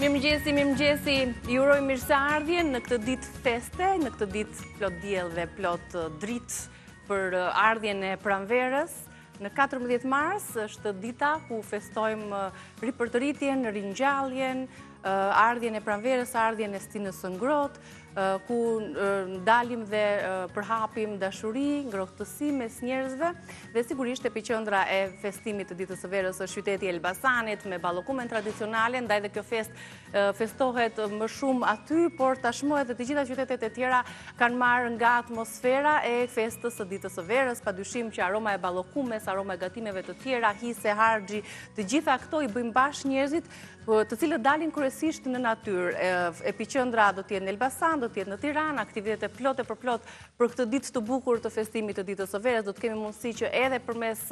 Mirëmëngjesi, ju uroj mirëseardhje në këtë ditë feste, në këtë ditë plot diell dhe plot dritë për ardhjen e pranverës. Në 14 mars është dita ku festojmë ripërtëritjen, ringjalljen, ardhjen e pranverës, ardhjen e stinës së ngrohtë, ku dalim dhe përhapim dashuri, ngrohtësi mes njerëzve dhe sigurisht epiqendra e festimit të ditës së verës është qyteti i Elbasanit me ballokumen tradicionale, ndaj dhe kjo festohet më shumë aty, por tashmë edhe të gjitha qytetet e tjera kanë marrë nga atmosfera e festës së ditës së verës, padyshim që aroma e ballokumes, aroma e gatimeve të tjera, hise, harxhi, të gjitha këto i bëjnë bashkë njerëzit, të cilët dalin kryesisht në natyrë. Epiqendra do të jetë në Elbasan, do të jetë në Tiranë, aktivitete plotë për plot për këtë ditë të bukur të festimit të ditës së verës. Do të kemi mundësi që edhe përmes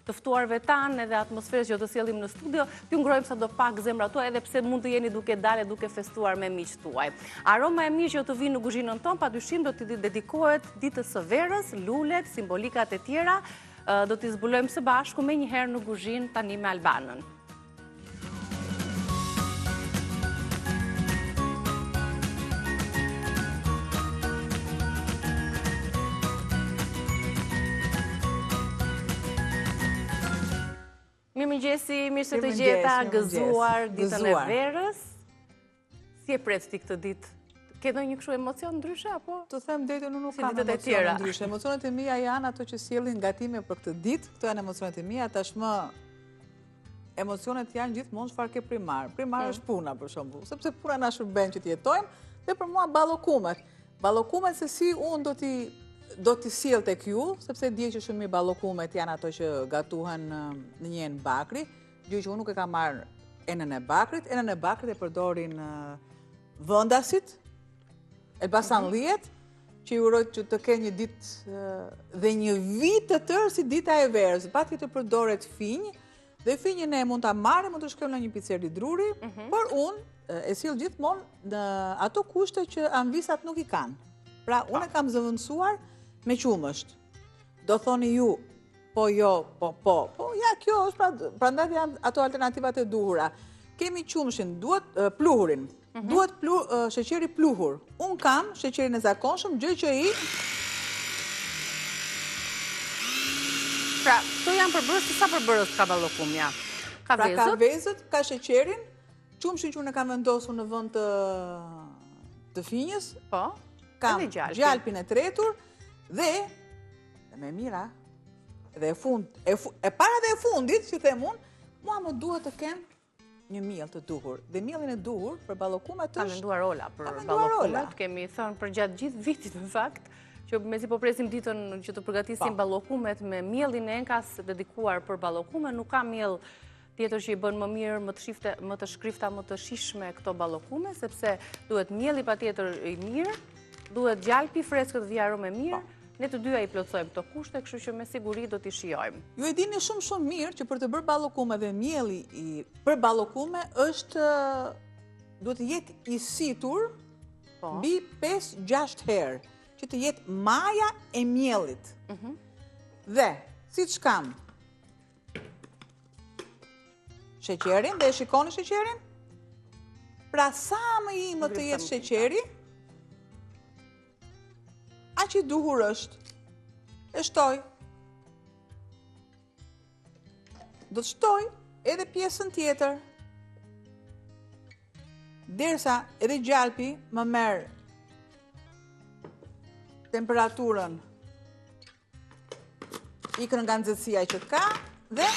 të ftuarve tanë edhe atmosferës që do të sjellim në studio, t'ju ngrojmë sadopak zemrat tuaj, edhe pse mund të jeni duke dalë duke festuar me miqtë tuaj. Aroma e mirë që do të vinë në kuzhinën tonë, padyshim do të dedikohet ditës së verës, lulet, simbolikat e tjera, do t'i zbulojmë së bashku me njëherë në kuzhinë tani me Albanën. Mirëmëngjesi, mirë se të gjeta, gëzuar ditën e verës. Si e pret ti këtë ditë? Ke ndonjë kështu emocion ndryshe apo? Të them drejtën, unë nuk kam emocione ndryshe. Emocionet e mia janë ato që sjellin gatime për këtë ditë. Këto janë emocionet e mia, tashmë emocionet janë gjithmonë çfarë ke primar. Primar është puna për shembull, sepse puna na shërben që të jetojmë, dhe për mua ballokumet. Ballokumet se si unë do t'i sjell tek ju, sepse di që shumë mirë ballokumet janë ato që gatuhen në një enë bakri, gjë që unë nuk e kam marrë enën e bakrit. Enën e bakrit e përdorin vendasit, Elbasan lihet, që ju uroj që të kenë një ditë dhe një vit të tërë si dita e verës. Patjetër përdoret finj, dhe finjën e mund ta marrim, mund të shkojmë në një pizzeri druri, por unë e sill gjithmonë në ato kushte që anvisat nuk i kanë. Pra, unë e kam zëvendësuar me qumësht. Do thoni ju, po jo, po, ja, kjo është, prandaj janë ato alternativat e duhura. Kemi qumëshin, duhet pluhurin, duhet sheqeri pluhur. Unë kam sheqerin e zakonshëm, gjë që i... Pra, këto janë përbërës, sa përbërës ka ballokumja? Ka vezët? Pra, ka vezët, ka sheqerin, qumëshin që unë e kam vendosur në vend të finjës, kam gjalpin e tretur, dhe me mira, dhe e para dhe e fundit, që them unë, mua më duhet të kem një miell të duhur. Dhe miellin e duhur për ballokumet është... Ka menduar Ola për ballokumet, kemi thënë për gjatë gjithë vitit, në fakt, që mezi po presim ditën që të përgatisim ballokumet me miellin e Enkas dedikuar për ballokume, nuk ka miell tjetër që i bën më mirë, më të shkrifta, më të shishme këto ballokume, sepse duhet mielli patjetër i mirë, duhet gjalpi freskët dhe aromë mirë. Ne të dyja i plotsojmë këto kushte, kështu që me siguri do t'i shijojmë. Ju e dini shumë mirë që për të bërë ballokume dhe mielli për ballokume është duhet të jetë i situr mbi 5-6 herë, që të jetë maja e miellit. Dhe siç kam sheqerin, dhe e shikoni sheqerin, pra sa më i më të jetë sheqeri, aq i duhur është. E shtoj. Do të shtoj edhe pjesën tjetër. Derisa edhe gjalpi më merr temperaturën, ikën nga nxehtësia që ka, dhe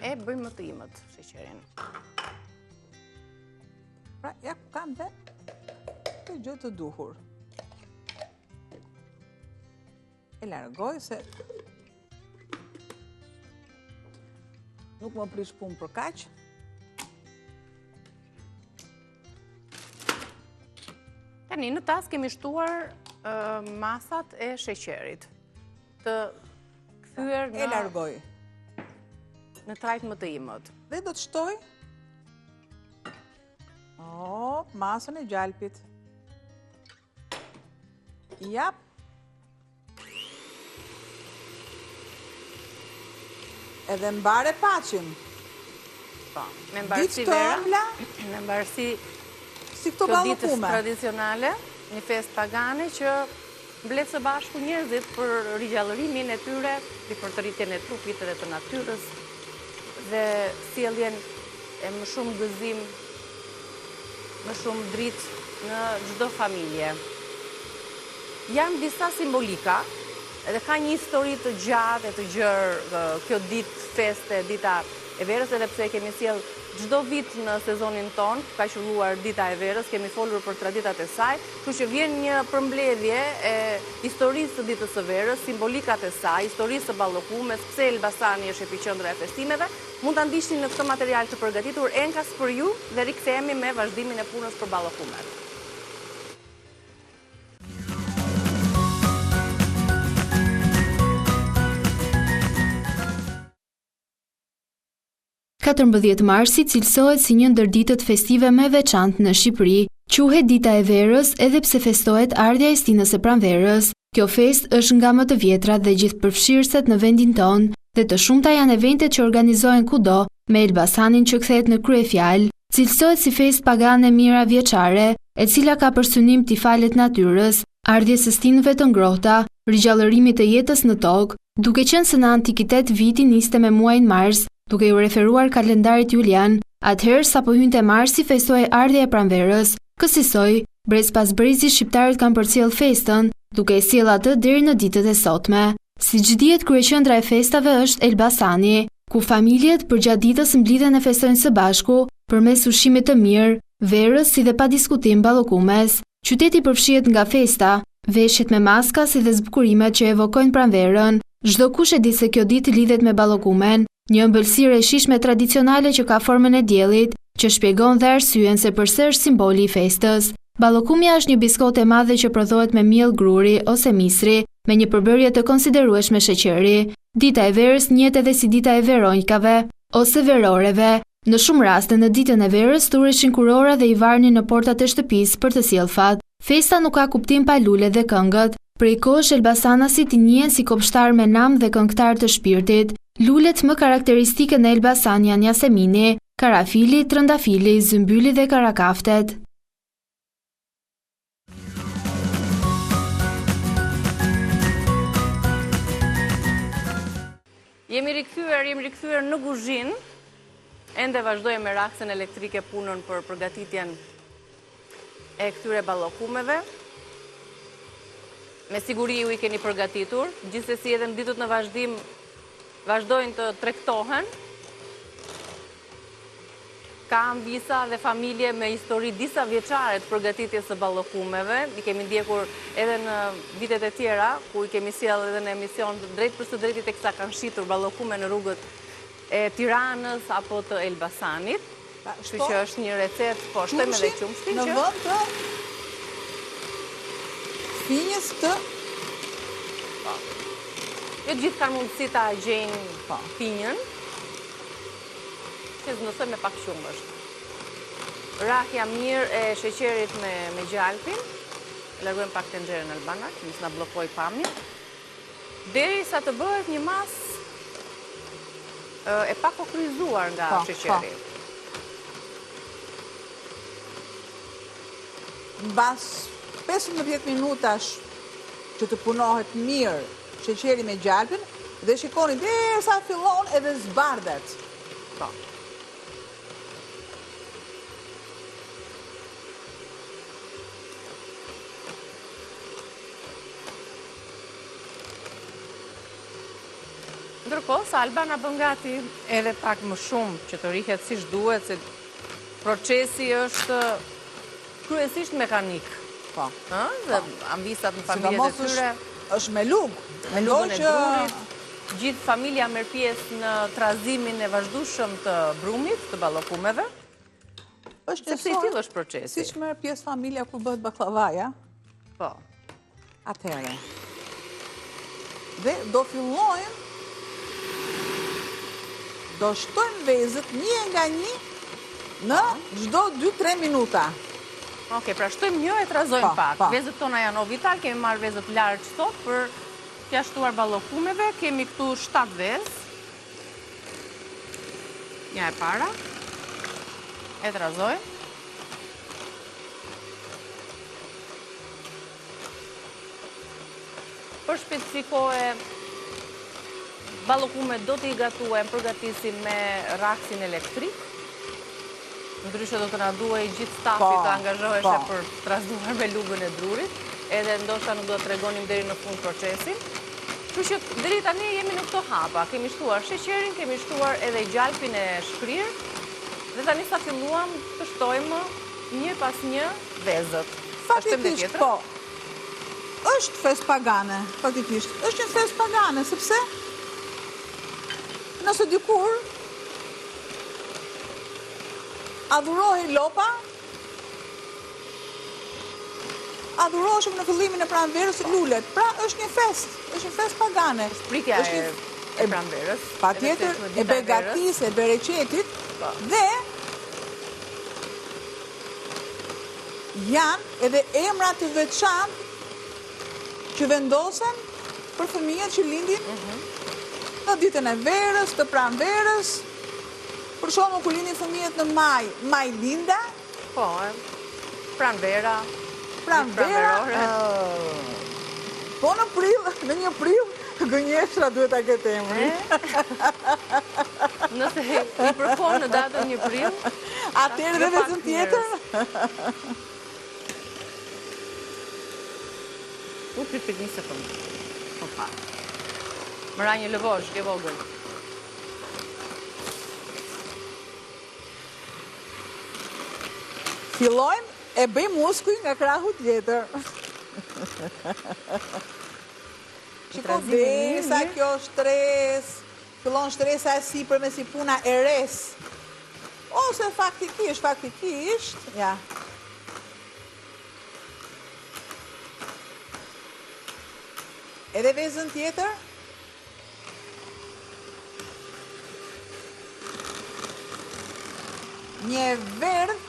e bëjmë më të imët sheqerin. Pra, ja kam dhe të gjë të duhur. E largoj se nuk më prish punë për kaq. Tani, në tas kemi shtuar masat e sheqerit. Të kthyer E largoj. Në trajt më të imët. Dhe do të shtoj Masën e gjalpit. Jap. Edhe mbare paqin. Me mbarësi vera, me mbarësi si këto ditës ballokume tradicionale, një fest pagane që mbledh së bashku njerëzit për rigjallërimin e tyre, për të rritjen e trupit dhe të natyrës dhe sjelljen e më shumë gëzim, më shumë dritë në çdo familje. Janë disa simbolika, edhe ka një histori të gjatë e të gjerë kjo ditë feste, dita e verës, edhe pse kemi sjell çdo vit në sezonin ton, ka qelluar dita e verës, kemi folur për traditat e saj, kështu që vjen një përmbledhje e historisë së ditës së verës, simbolikat e saj, historisë së ballokumes, pse Elbasani është epiqendra e festimeve, mund ta ndiqni në këtë material të përgatitur enkas për ju dhe rikthehemi me vazhdimin e punës për ballokumet. Katërmbëdhjetë marsi cilësohet si një ndër ditët festive më veçantë në Shqipëri. Quhet dita e verës edhe pse festohet ardhja e stinës së pranverës. Kjo fest është nga më të vjetrat dhe gjithëpërfshirëset në vendin tonë dhe të shumta janë eventet që organizohen kudo, me Elbasanin që kthehet në kryefjalë. Cilësohet si fest pagane mira vjeçare, e cila ka për synim t'i falet natyrës, ardhjes së stinëve të ngrohta, rigjallërimit të jetës në tokë, duke qenë se në antikitet viti niste me muajin mars, duke ju referuar kalendarit julian, atëherë sa po hynte marsi festohej ardhja e pranverës. Kësaj, brez pas brezi shqiptarët kanë përcjell festën, duke e sjell atë deri në ditët e sotme. Siç dihet, kryeqendra e festave është Elbasani, ku familjet përgjatë ditës mblidhen e festojnë së bashku përmes ushqimit të mirë, verës si dhe pa diskutim ballokumes. Qyteti përfshihet nga festa, veshjet me maska si dhe zbukurimet që evokojnë pranverën. Çdo kush e di se kjo ditë lidhet me ballokumen, një ëmbëlsirë e shishme tradicionale që ka formën e diellit, që shpjegon dhe arsyen se pse është simboli i festës. Ballokumja është një biskotë e madhe që prodhohet me miell gruri ose misri, me një përbërje të konsiderueshme sheqeri. Dita e verës njihet edhe si dita e veronjkave ose veroreve. Në shumë raste në ditën e verës turreshin kurora dhe i varnin në portat e shtëpisë për të sjellë fat. Festa nuk ka kuptim pa lulet dhe këngët. Prej kohësh elbasanasit i njihen si kopshtar me nam dhe këngëtar të shpirtit. Lulet më karakteristike në Elbasan janë Yasemini, Karafili, Trëndafili, Zymbyli dhe Karakaftet. Jemi rikthyer në kuzhinë. Ende vazhdojmë me raksën elektrike punën për përgatitjen e këtyre ballokumeve. Me siguri ju i keni përgatitur, gjithsesi edhe në ditët në vazhdim vazhdojnë të tregtohen. Ka ambisa dhe familje me histori disa vjeçare të përgatitjes së ballokumeve. I kemi ndjekur edhe në vitet e tjera, ku i kemi sjell edhe në emision drejt për së drejti teksa kanë shitur ballokume në rrugët e Tiranës apo të Elbasanit. Kështu që është një recetë, po shtojmë edhe qumshtin në vend të finjës të jo gjithë kanë mundësi ta gjejnë finjën, që zënësoj me pak qumësht. Rahja mirë e sheqerit me gjalpin, largojmë pak tenxherën albana, që mos na bllokoj pamjen, derisa të bëhet një masë e pakokryzuar nga sheqeri. Mbas 15 minutash që të punohet mirë sheqeri me gjalpin, dhe shikoni derisa fillon edhe zbardhet. Ndërkohë, sa Albana bën gati edhe pak më shumë që të rihet siç duhet, se procesi është kryesisht mekanik. Po. Dhe ambisat në familjet e tyre është me lugë. Me lugën e grurit. Gjithë familja merr pjesë në trazimin e vazhdueshëm të brumit, të ballokumeve. Është sepse i tillë është procesi. Siç merr pjesë familja kur bëhet baklavaja. Po. Atëherë. Dhe do fillojmë, do shtojmë vezët një nga një në çdo 2-3 minuta. Oke, pra shtojmë një e trazojmë pak. Vezët tona janë Ovital, kemi marrë vezët largë sot për t'ja shtuar ballokumeve. Kemi këtu 7 vezë. Një e para. E trazojmë. Për shpecifikohe, ballokumet do t'i gatuajmë, përgatisim me raksin elektrik. Ndryshe do të na duhej gjithë stafi të angazhoheshe për të trazuar me lugën e drurit, edhe ndoshta nuk do të tregonim deri në fund procesin. Kështu që deri tani jemi në këto hapa. Kemi shtuar sheqerin, kemi shtuar edhe gjalpin e shkrir, dhe tani sa filluam të shtojmë një pas një vezët. Faktikisht, po. Është fest pagane, faktikisht. Është një fest pagane, sepse nëse dikur adhurohej lopa, adhuroheshëm në fillimin e pranverës lulet. Pra është një fest pagane. Pritja e pranverës. Patjetër, e begatis, e bereqetit, dhe janë edhe emra të veçantë që vendosen për fëmijët që lindin në ditën e verës, të pranverës. Për shembull, kur lindin fëmijët në maj linda. Po, pranvera. Po në prill, në një prill, gënjeshtra duhet ta ketë emrin. Nëse i përfon në datën 1 prill, atëherë dhe vezën tjetër. Prit një sekundë. Opa. Më ra një lëvosh, ke vogël. Fillojmë e bëjmë muskuj nga krahu tjetër. Shiko sa kjo shtres, fillon shtresa e sipër me si puna e res. Ose faktikisht, ja. Edhe vezën tjetër. Një verdh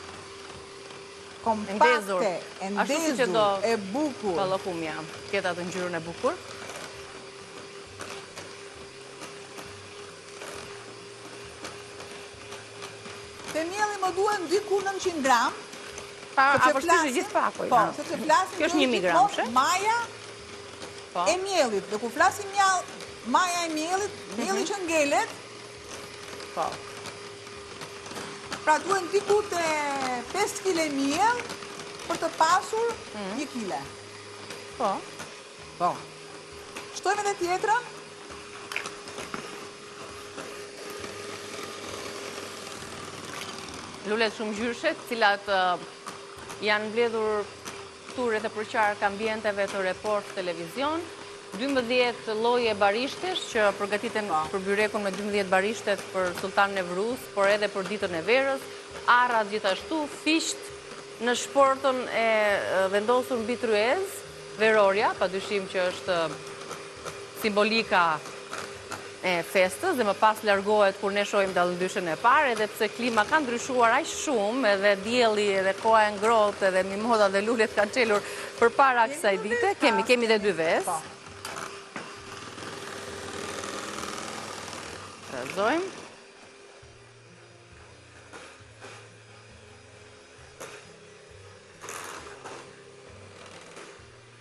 kompakte, e ndezur, e bukur. Ballokumi jam, ketë atë ngjyrën e bukur. Te mielli më duhen diku 900 gram. A përshtyshë gjithë pakoj. Po, sepse flasim. Kjo është 1000 gram, she? Maja e miellit. Dhe ku flasim maja e miellit, mielli që ngelet. Po. Pra duhen diku të 5 kg miell për të pasur 1 kg. Po. Po. Shtojmë edhe tjetrën. Lulet shumë gjyrshet, cilat janë mbledhur rreth e përqark ambienteve të Report Televizion, 12 lloje barishtesh që përgatiten për byrekun me 12 barishtet për Sultanin e Vrus, por edhe për ditën e verës, arrat gjithashtu, fisht në shportën e vendosur mbi tryezë, verorja, padyshim që është simbolika e festës dhe më pas largohet kur ne shohim dallëndyshën e parë, edhe pse klima ka ndryshuar aq shumë, edhe dielli edhe koha e ngrohtë edhe mimoza dhe lulet kanë çelur përpara kësaj dite, kemi dhe 2 vezë. Trazojmë.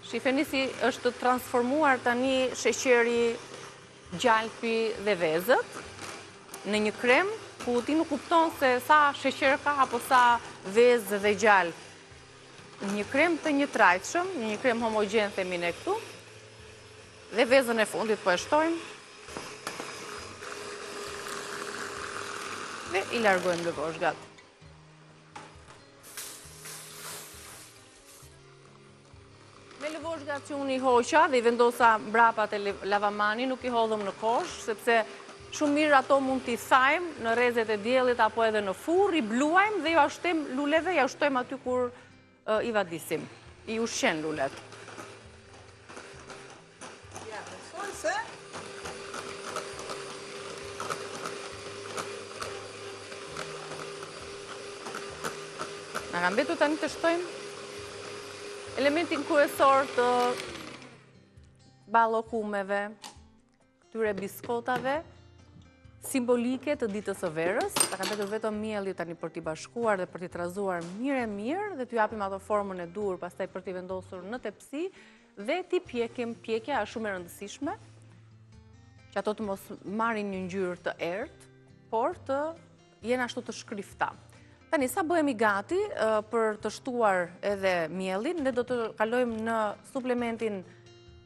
Shifeni si është transformuar tani sheqeri, gjalpi dhe vezët në një krem ku ti nuk kupton se sa sheqer ka apo sa vezë dhe gjalp. Një krem të një trajtshëm, një krem homogen themi ne këtu. Dhe vezën e fundit po e shtojmë. Dhe i largojmë lëvosh gati. Me lëvoshgat që unë i hoqa dhe i vendosa mbrapa të lavamani, nuk i hodhëm në kosh, sepse shumë mirë ato mund t'i thajmë në rrezet e diellit apo edhe në furr, i bluajmë dhe ja shtojmë luleve, ja shtojmë aty kur i vadisim. I ushqen lulet. Ja, besoj se Na ka mbetur tani të shtojmë elementin kryesor të ballokumeve, këtyre biskotave, simbolike të ditës së verës. Ta ka mbetur vetëm mielli tani për t'i bashkuar dhe për t'i trazuar mirë dhe t'ju japim ato formën e dur, pastaj për t'i vendosur në tepsi dhe t'i pjekim. Pjekja është shumë e rëndësishme, që ato të mos marrin një ngjyrë të errët, por të jenë ashtu të shkrifta. Tani, sa bëhemi gati për të shtuar edhe miellin, ne do të kalojmë në suplementin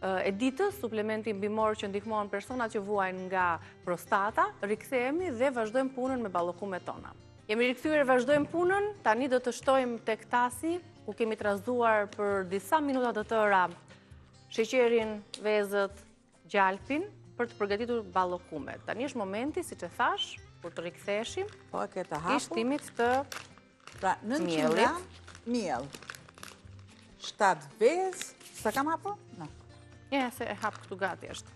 e ditës, suplementin bimor që ndihmon personat që vuajnë nga prostata, rikthehemi dhe vazhdojmë punën me ballokumet tona. Jemi rikthyer, vazhdojmë punën, tani do të shtojmë tek tasi, ku kemi trazuar për disa minuta të tëra sheqerin, vezët, gjalpin, për të përgatitur ballokumet. Tani është momenti, siç e thash, kur të riktheheshim, po e ke të hapur, shtimit të pra 900 gram miell, 7 vezë, sa kam hapur? No. Ja, se e hap këtu gati është.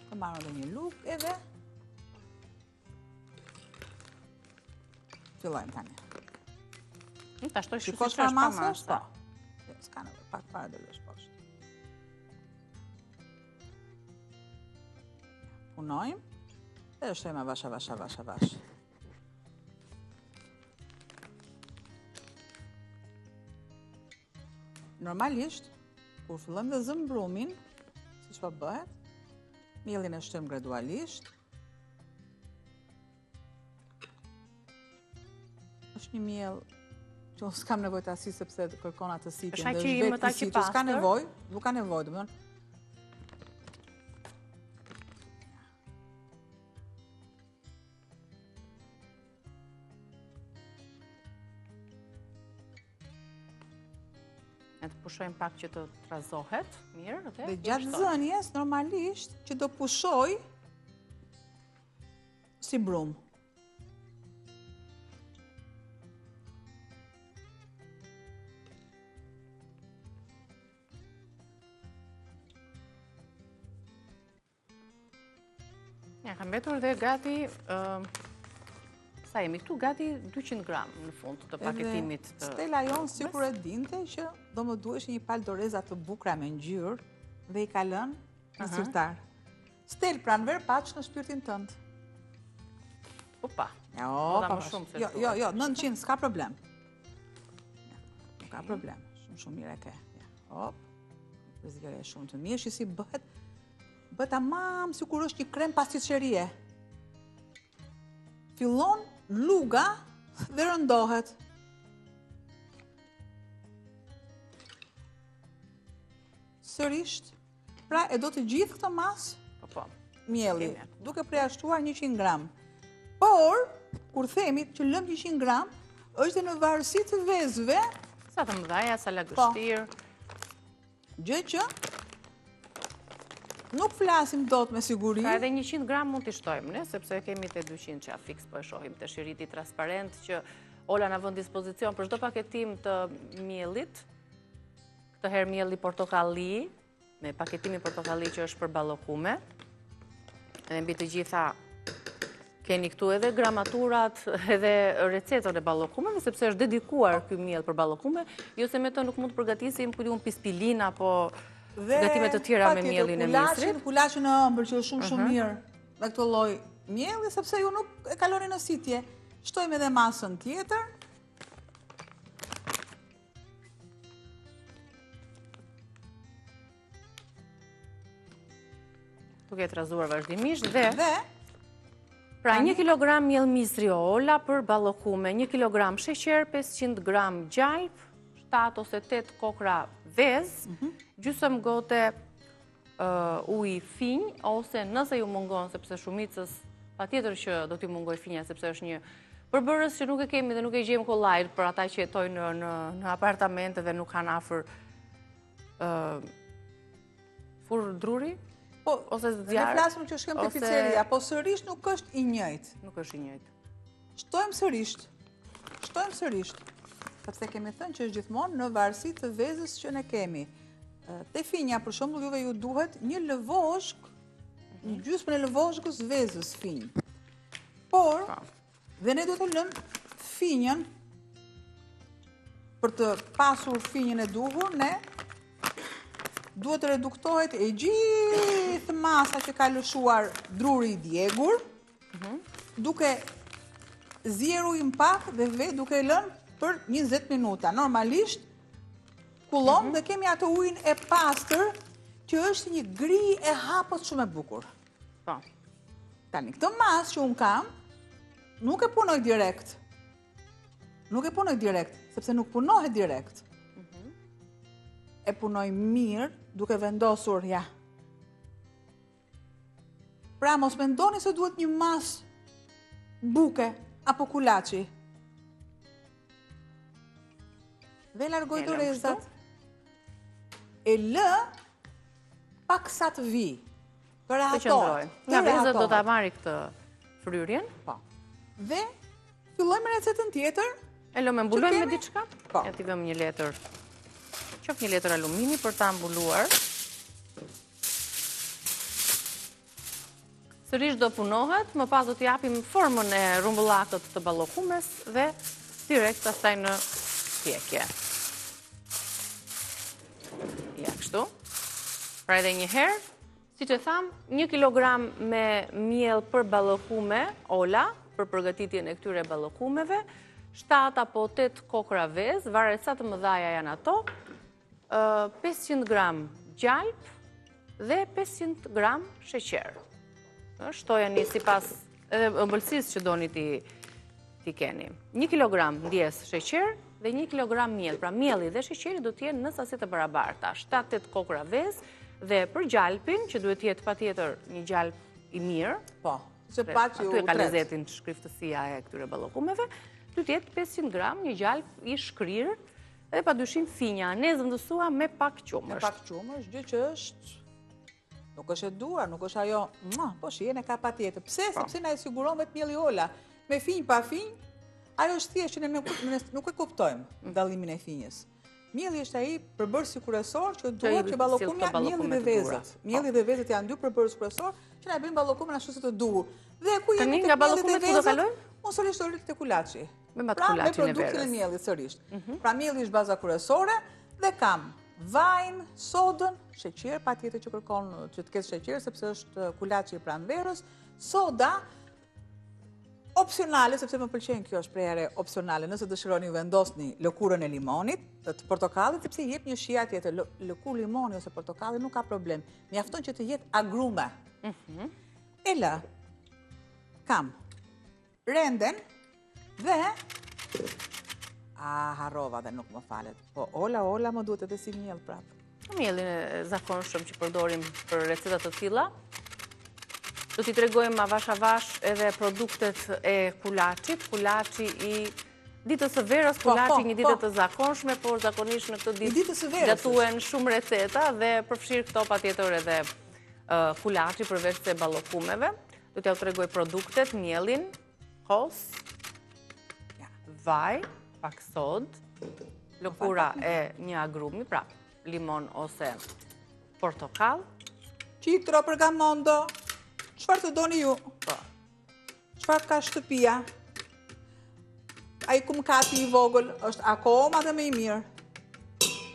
Të marrë dhe një lukë edhe fillojmë tani. Ta shtoj shumë shikosh që është pa masë? masa. Po. S'ka nevojë, pak fare dhe lësh poshtë. Punojmë dhe shtojmë avash. Normalisht, kur fillojmë dhe zëmë brumin, si që po bëhet, miellin e shtojmë gradualisht. Është një miell që unë s'kam nevojë të asi sepse kërkon atë sitjen. Është aq që i më ta që pastër? S'ka nevojë, nuk ka nevojë, domethënë. Ne të pushojmë pak që të trazohet mirë dhe gjatë zënjes normalisht që do pushoj si brum. Ja, kam mbetur dhe gati sa jemi këtu, gati 200 gram në fund të paketimit të... Stella jonë sikur e dinte që do më duhesh një palë doreza të bukura me ngjyrë dhe i ka lënë në zyrtar. Stel pranver paç në shpirtin tënd. Opa. Jo, 900, s'ka problem. Nuk ka problem. Shumë mirë e ke. Hop. Prezikere shumë të mirë, si bëhet. Bëhet tamam sikur është një krem pasticcerie. Fillon luga dhe rëndohet. Sërisht, pra e do të gjithë këtë masë mielli, duke përjashtuar 100 gram. Por, kur themi që lëm 100 gram, është në varësi të vezëve. Sa të mëdhaja, sa lagështirë. Gjë që nuk flasim dot me siguri. Pra edhe 100 gram mund t'i shtojmë, ne, sepse kemi të 200 që a fix po e shohim të shiriti transparent që Ola na vën dispozicion për çdo paketim të miellit. Këtë herë mielli portokalli, me paketimin portokalli që është për ballokume. Edhe mbi të gjitha keni këtu edhe gramaturat edhe recetat e ballokumeve, sepse është dedikuar ky miell për ballokume, jo se me të nuk mund të përgatisim pispilin apo gatimet të tjera me mielin e misrit. Kulaçin e ëmbël që është shumë mirë me këtë lloj mielli, sepse ju nuk e kaloni në sitje. Shtojmë edhe masën tjetër. Duke trazuar vazhdimisht dhe pra 1 kg miell misri Ola për ballokume, 1 kg sheqer, 500 gram gjalp, 7 ose 8 kokra vezë, gjysmë gote ujë finj, ose nëse ju mungon, sepse shumicës patjetër që do t'i mungoj finja, sepse është një përbërës që nuk e kemi dhe nuk e gjejmë kollajt për ata që jetojnë në apartamente dhe nuk kanë afër furrë druri, ose zjarr. Ne flasim që shkojmë te pizzeria, po sërish nuk është i njëjtë. Nuk është i njëjtë. Shtojmë sërish. Sepse kemi thënë që është gjithmonë në varësi të vezës që ne kemi. Te finja, për shembull, juve ju duhet një lëvozhk, gjysmën e lëvozhkës vezës finj. Por, dhe ne do të lëmë finjën, për të pasur finjën e duhur, ne duhet të reduktohet e gjithë masa që ka lëshuar druri i djegur, duke zjeru i pak dhe duke lënë për 20 minuta. Normalisht, kullon dhe kemi atë ujin e pastër, që është një gri e hapët shumë e bukur. Tani, këtë mas që unë kam, nuk e punoj direkt. Sepse nuk punohet direkt. E punoj mirë, duke vendosur, Pra, mos mendoni se duhet një mas buke, apo kulaçi. Dhe largoj dorezat. E lë pak sa të vi. Për ato. Nga vezët do të marri këtë fryrjen. Dhe fillojmë recetën tjetër. E lo me mbulojmë me diçka? Po. Ja t'i vëmë një letër. Qof një letër alumini për ta mbuluar. Sërish do punohet, më pas do t'japim formën e rumbullakët të ballokumes dhe direkt pastaj në pjekje. Ja, kështu. Pra edhe një herë, si që tham, 1 kilogram me miell për ballokume, ola, për përgatitjen e këtyre ballokumeve, 7 apo 8 kokra vezë, varet sa të mëdhaja janë ato, 500 gram gjalp dhe 500 gram sheqer. Shtojeni sipas edhe ëmbëlsisë që doni ti keni. 1 kilogram ndjes sheqer dhe 1 kilogram miell. Pra mielli dhe sheqeri do të jenë në sasi të barabarta. 7-8 kokra vezë dhe për gjalpin, që duhet jetë patjetër një gjalp i mirë. Po, se pak ju aty e ka lezetin shkriftësia e këtyre ballokumeve. Duhet jetë 500 gram një gjalp i shkrirë dhe padyshim finja, ne zëndësua me pak qumësht. Me pak qumësht, gjë që është nuk është e duar, nuk është ajo, po shien e ka patjetër. Pse? Sepse na e siguron vetë mielli ola. Me finj pa finj, ajo është thjesht që ne nuk e kuptojmë dallimin e finjës. Mielli është ai përbërësi kryesor që duhet që ballokumja, mielli dhe vezët. Mielli dhe vezët janë dy përbërës kryesor që na bëjnë ballokumin ashtu si të duhur. Dhe ku jemi nga ballokumet ku do kalojmë? Unë sërish do rrit te kulaçi. Me kulaçin e verës. Me produktin e miellit sërish. Pra mielli është baza kryesore dhe kam vajin, sodën, sheqer, patjetër që kërkon që të ketë sheqer sepse është kulaçi i pranverës, soda opsionale, sepse më pëlqen kjo shprehje opsionale, nëse dëshironi vendosni lëkurën e limonit, të portokallit, sepse jep një shija tjetër, lëkurë limoni ose portokalli nuk ka problem. Mjafton që të jetë agrume. E lë, kam renden dhe harrova dhe nuk më falet. Po, ola më duhet edhe si miell prapë. Miellin e zakonshëm që përdorim për recetat të tilla. Do t'i tregojmë avash edhe produktet e kulaçit. Kulaçi i ditës së verës, kulaçi një ditë të zakonshme, por zakonisht në këtë ditë gatuhen shumë receta dhe përfshir këto patjetër edhe kulaçi përveç se ballokumeve. Do t'ja tregoj produktet, miellin, kos, vaj, pak sod, lëkura e një agrumi, pra limon ose portokall. Citro, bergamondo, çfarë të doni ju? Çfarë ka shtëpia? Ai kumkati i vogël është akoma dhe më i mirë.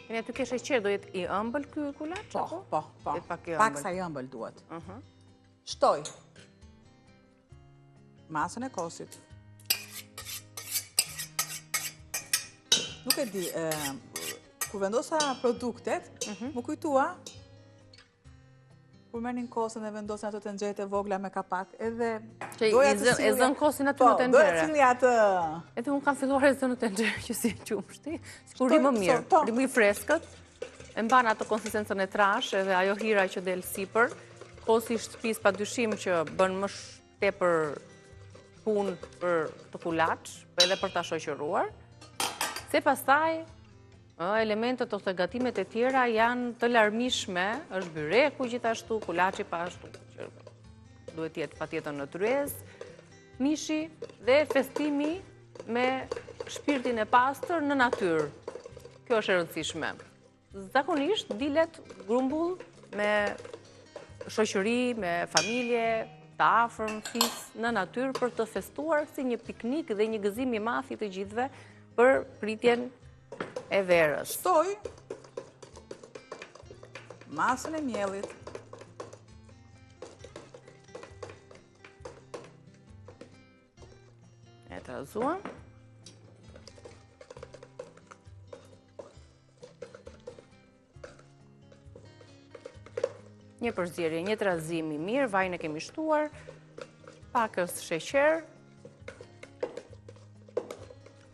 Keni aty ke sheqer, do jetë i ëmbël ky kulaç? Po. Pak sa i ëmbël duhet. Shtoj masën e kosit. Nuk e di, kur vendosa produktet, më kujtua, kur merrnin kosën dhe vendosin ato të nxehtë vogla me kapak, edhe doja të silja. E zën kosin aty në tenxhere. Doja të silja atë. Edhe unë kam filluar e zënë në tenxhere që si qumshti, sikur ri më mirë, ri më i freskët, e mban ato konsistencën e trash, edhe ajo hira që del sipër. Kosi i shtëpisë padyshim që bën më tepër punë për të kulaç, edhe për ta shoqëruar. Se pastaj elementet ose gatimet e tjera janë të larmishme, është byreku gjithashtu, kulaçi pashtu, që duhet jetë patjetër në tryez, mishi dhe festimi me shpirtin e pastër në natyrë. Kjo është e rëndësishme. Zakonisht dilet grumbull me shoqëri, me familje, të afërm, fis, në natyrë për të festuar si një piknik dhe një gëzim i madh i të gjithëve për pritjen e verës. Shtoj masën e miellit. E trazuam. Një përzierje, një trazim i mirë, vajin e kemi shtuar, pakës sheqer,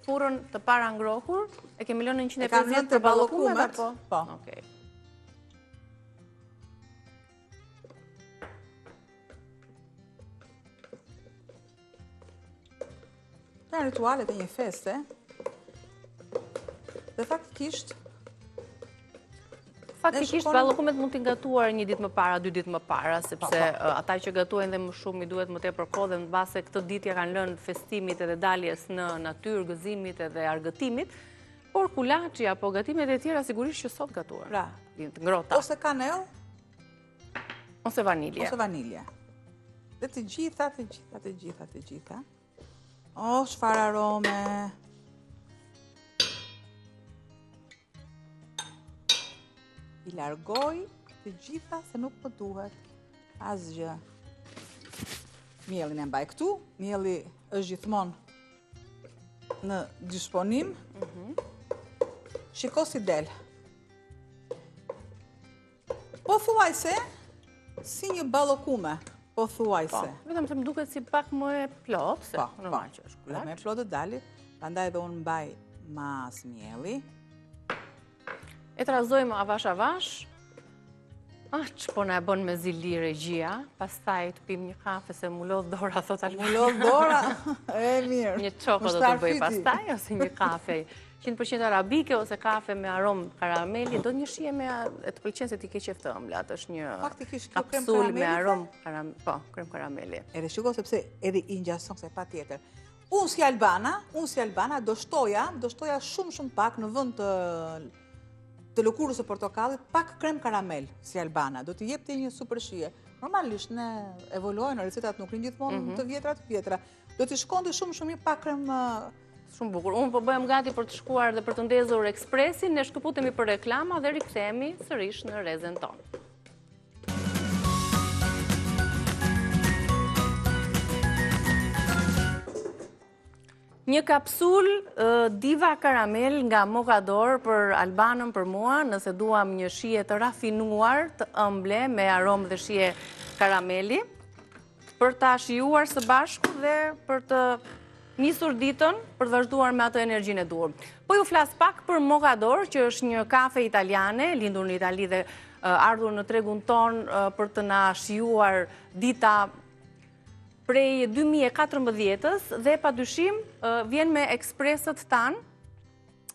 furrën të para ngrohur, e kemi lënë 150 për ballokumet, apo? Po. Okej. Në ritualet e një feste, dhe faktikisht ballokumet mund t'i gatuar një ditë më para, 2 ditë më para, sepse ata që gatuajnë dhe më shumë i duhet më tepër kohë dhe në base këtë ditë ja kanë lënë festimit edhe daljes në natyrë, gëzimit edhe argëtimit, por kulaçi apo gatimet e tjera sigurisht që sot gatuar. Pra, të ngrohta. Ose kanell, ose vanilje. Ose vanilje. Dhe të gjitha. O, çfarë arome. I largoj të gjitha se nuk më duhet asgjë. Mielin e mbaj këtu, mielli është gjithmonë në disponim. Shiko si del. Po thuajse si një ballokume, po thuajse. Vetëm se më duket si pak më e plotë, se normal që është kulaç. Me plotë dali, prandaj edhe unë mbaj mas mielli. E trazojmë avash. Që po na e bën me zili regjia, pastaj të pim një kafe se mu lodh dora, thot Albana. Mu lodh dora, e mirë. Një çoko do të bëj pastaj, ose një kafe 100% arabike, ose kafe me aromë karameli, do një shije me, e të pëlqen se ti ke qef të ëmblat, është një kapsul me aromë, krem karameli. Edhe shiko sepse edhe i ngjason se patjetër. Unë si Albana do shtoja shumë pak në vend të lëkurës e portokallit, pak krem karamel si Albana, do t'i jepte një super shije. Normalisht ne evoluojnë, recetat nuk rinë gjithmonë të vjetra. Do t'i shkonte shumë mirë pak krem. Shumë bukur. Unë po bëhem gati për të shkuar dhe për të ndezur ekspresin, ne shkëputemi për reklama dhe rikthehemi sërish në rrezen tonë. Një kapsul Diva Karamel nga Mokador për Albanën, për mua, nëse duam një shije të rafinuar, të ëmble, me aromë dhe shije karameli, për ta shijuar së bashku dhe për të nisur ditën, për të vazhduar me atë energjinë e duhur. Po ju flas pak për Mokador, që është një kafe italiane, lindur në Itali dhe ardhur në tregun ton për të na shijuar dita prej 2014-ës dhe padyshim vjen me ekspresët tanë,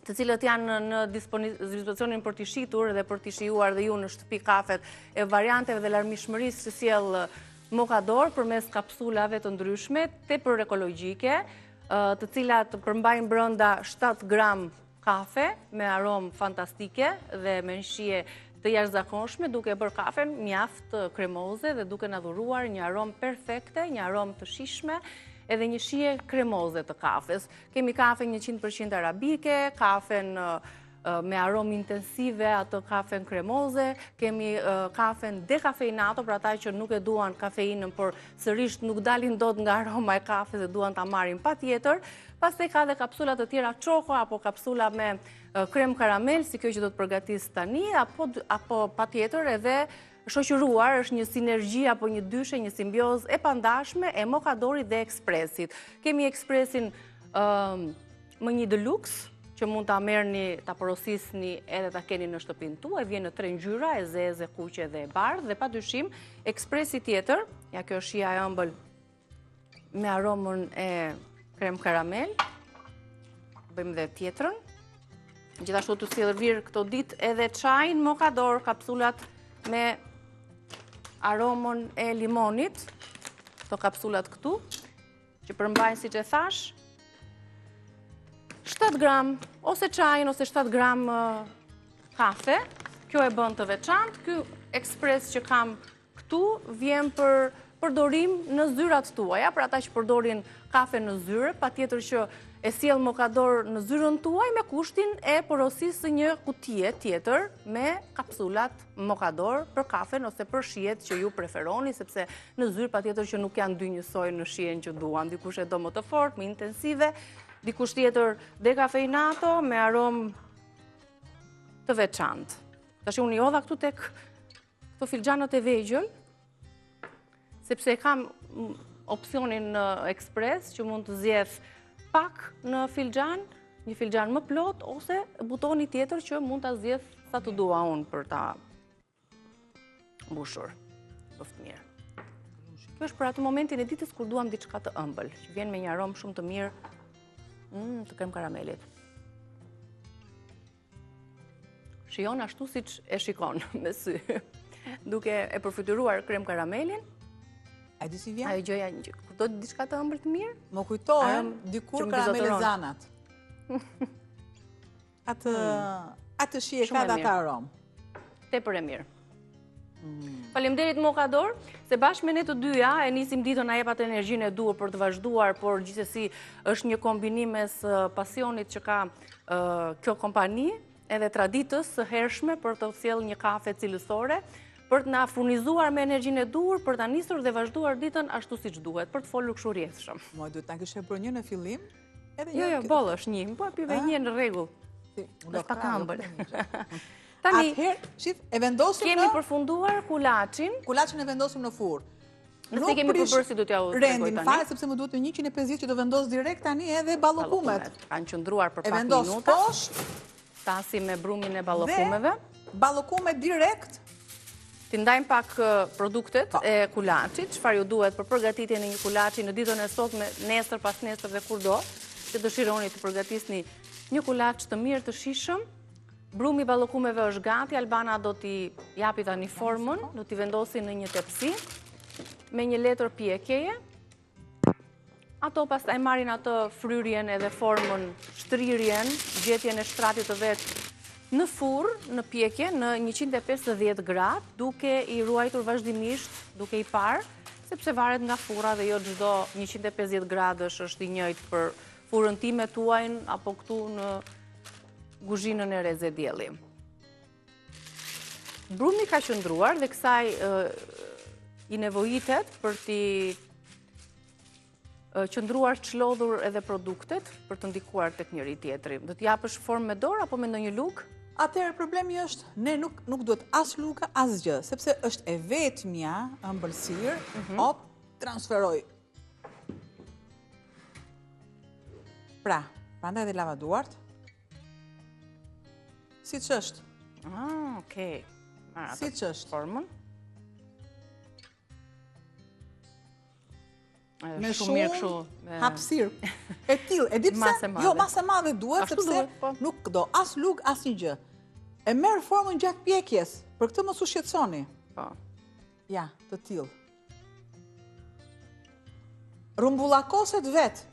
të cilët janë në dispozicionin për t'i shitur dhe për t'i shijuar dhe ju në shtëpi kafet e varianteve dhe larmishmërisë që sjell Mokador përmes kapsulave të ndryshme, tepër ekologjike, të cilat përmbajnë brenda 7 gram kafe me aromë fantastike dhe me shije të jashtëzakonshme, duke bërë kafen mjaft kremoze dhe duke na dhuruar një aromë perfekte, një aromë të shijshme, edhe një shije kremoze të kafes. Kemi kafen 100% arabike, kafen me aromë intensive, atë kafen kremoze, kemi kafen dekafeinato, për ata që nuk e duan kafeinën, por sërish nuk dalin dot nga aroma e kafes dhe duan ta marrin patjetër. Pastaj ka dhe kapsulat të tjera çoko apo kapsula me krem karamel, si kjo që do të përgatis tani, apo patjetër edhe shoqëruar, është një sinergji apo një dyshe, një simbiozë e pandashme e Mokadorit dhe Ekspresit. Kemi Ekspresin më një deluxe, që mund ta merrni, ta porosisni edhe ta keni në shtëpinë tuaj, vjen në 3 ngjyra, e zezë, kuqe dhe e bardhë, dhe padyshim Ekspresi tjetër, ja kjo është shija e ëmbël me aromën e krem karamel. Bëjmë dhe tjetrën. Gjithashtu të sjellë këto ditë edhe çajin Mokador, kapsulat me aromën e limonit, këto kapsulat këtu, që përmbajnë, siç e thash, 7 gram ose çajin ose 7 gram kafe. Kjo e bën të veçantë. Ky ekspres që kam këtu vjen për përdorim në zyrat tuaja, për ata që përdorin kafe në zyre, patjetër që e sjell mokador në zyrën tuaj me kushtin e porosisë së një kutije tjetër me kapsulat mokador për kafen ose për shijet që ju preferoni, sepse në zyrë patjetër që nuk janë dy njësoj në shijen që duan, dikush e do më të fortë, më intensive, dikush tjetër dekafeinato me aromë të veçantë. Tash unë jodha këtu tek këto filxhanët e vegjël, sepse kam opsionin në ekspres që mund të zjedh pak në filxhan, një filxhan më plot, ose butoni tjetër që mund të zjedh sa të dua unë për ta mbushur. Bëftë mirë. Kjo është për atë momentin e ditës kur duam diçka të ëmbël, që vjen me një aromë shumë të mirë të krem karamelit. Shijon ashtu siç e shikon me sy. Duke e përfituar krem karamelin, a di si vjen? ajo gjëja kur do diçka të ëmbël të mirë, më kujtohen dikur karamelizanat. Atë shije ka dhe atë aromë. Tepër e mirë. Faleminderit mokador, se bashkë me ne të dyja e nisim ditën na jep atë energjinë e duhur për të vazhduar, por gjithsesi është një kombinim mes pasionit që ka kjo kompani edhe traditës së hershme për të sjellë një kafe cilësore, për të na furnizuar me energjinë e duhur, për ta nisur dhe vazhduar ditën ashtu siç duhet, për të folur kështu rrjedhshëm. Moj duhet ta kishe bërë një në fillim, edhe Jo, boll është një, po pive një në rregull. Është pak ëmbël. Tani, atëherë, shif, e vendosim kemi përfunduar kulaçin. Kulaçin e vendosim në furrë. Nëse kemi përbërë si do t'ja u tregoj rendin tani. fare, sepse më duhet 150 që do vendos direkt tani edhe ballokumet. Kanë qëndruar për E pak vendos minuta. poshtë Tasi me brumin e ballokumeve. ballokumet direkt. Ti ndajmë pak produktet e kulaçit, çfarë ju duhet për përgatitjen e një kulaçi në ditën e sotme, nesër, pas nesër dhe kurdo, që dëshironi të përgatisni një kulaç të mirë të shishëm. Brumi i ballokumeve është gati, Albana do t'i japi tani formën, do t'i vendosi në një tepsi me një letër pjekjeje. Ato pastaj marrin atë fryrjen edhe formën, shtrirjen, gjetjen e shtratit të vet në furr, në pjekje, në 150 gradë, duke i ruajtur vazhdimisht, duke i parë, sepse varet nga furra dhe jo çdo 150 gradësh është i njëjtë për furrën time tuajin apo këtu në kuzhinën e Reze Dielli. Brumi ka qëndruar dhe kësaj i nevojitet për t'i qëndruar çlodhur edhe produktet për të ndikuar tek njëri tjetri. Do t'japësh formë me dorë apo me ndonjë lugë? Atëherë problemi është, ne nuk duhet as luka, as gjë, sepse është e vetmja ëmbëlsirë, hop, transferoj. Pra, prandaj dhe lavaduart, siç është. Okej. Siç është. Formën. Me shumë hapësirë. E tillë, e di pse? Jo, masë e madhe duhet, sepse nuk do as lugë, as një gjë. E merr formën gjatë pjekjes, për këtë mos u shqetësoni. Po. Ja, të tillë. Rumbullakoset vet.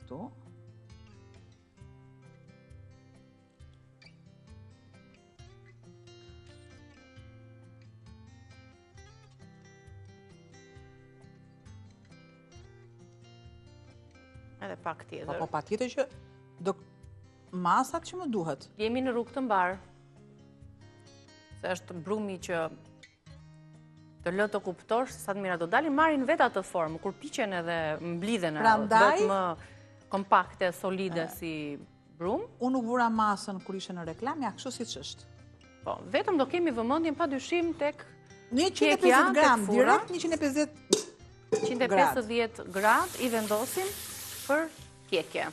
Këtu. Edhe pak tjetër. Po pa tjetër që do masat që më duhet. Jemi në rrugë të mbarë. Se është brumi që të lë të kuptosh sa të mira do dalin, marrin vetë atë formë, kur piqen edhe mblidhen, bëhet më kompakte, solide si brum. Unë nuk vura masën kur ishe në reklam, ja kështu siç është. Po, vetëm do kemi vëmendjen padyshim tek 150 gram, direkt 150 gradë i vendosim për pjekje.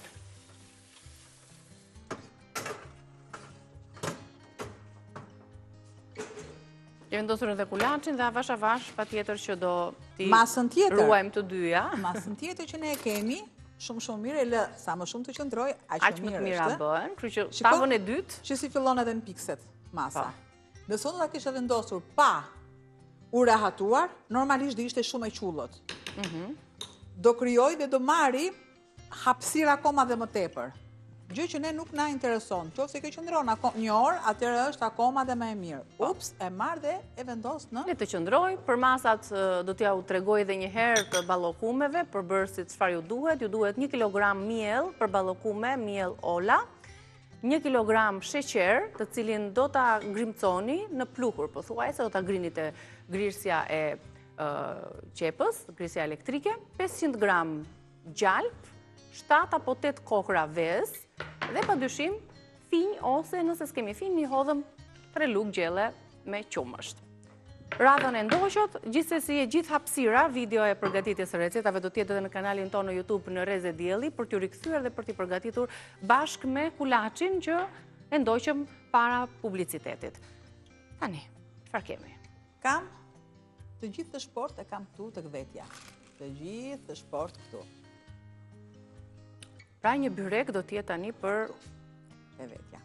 E vendosur edhe kulaçin dhe avash avash patjetër që do t'i ruajmë të dyja. Masën tjetër që ne e kemi, shumë mirë, e lë sa më shumë të qëndroj, aq më mira bëhen, kështu që tavën e dytë, që si fillon edhe në pikset masa. Nëse unë ta kisha vendosur pa u rahatuar, normalisht do ishte shumë e qullët. Do krijoj dhe do marri hapësirë akoma dhe më tepër. gjë që ne nuk na intereson. Qofse ke qëndron një orë, atëherë është akoma dhe më e mirë. Ups, e marr dhe e vendos në. Le të qëndroj, për masat do t'ja u tregoj edhe një herë të ballokumeve, për bërësit çfarë ju duhet 1 kilogram miell për ballokume, miell ola, 1 kilogram sheqer, të cilin do ta ngrimconi në pluhur, pothuajse do ta grini te grirësja e qepës, grirësja elektrike, 500 gram gjalp, 7 apo 8 kokra vezë, dhe pa dyshim finj ose nëse s'kemi finj një hodhëm 3 lugë gjelle me qumësht. Radhën e ndoqët, gjithsesi e gjithë hapësira, video e përgatitjes së recetave do t'jetë edhe në kanalin tonë në YouTube në Reze Dielli për t'ju rikthyer dhe për t'i përgatitur bashkë me kulaçin që e ndoqëm para publicitetit. Tani, çfarë kemi? Kam të gjithë të shport e kam këtu tek vetja. Të gjithë të shport këtu. Pra një byrek do t'jetë tani për e vetja.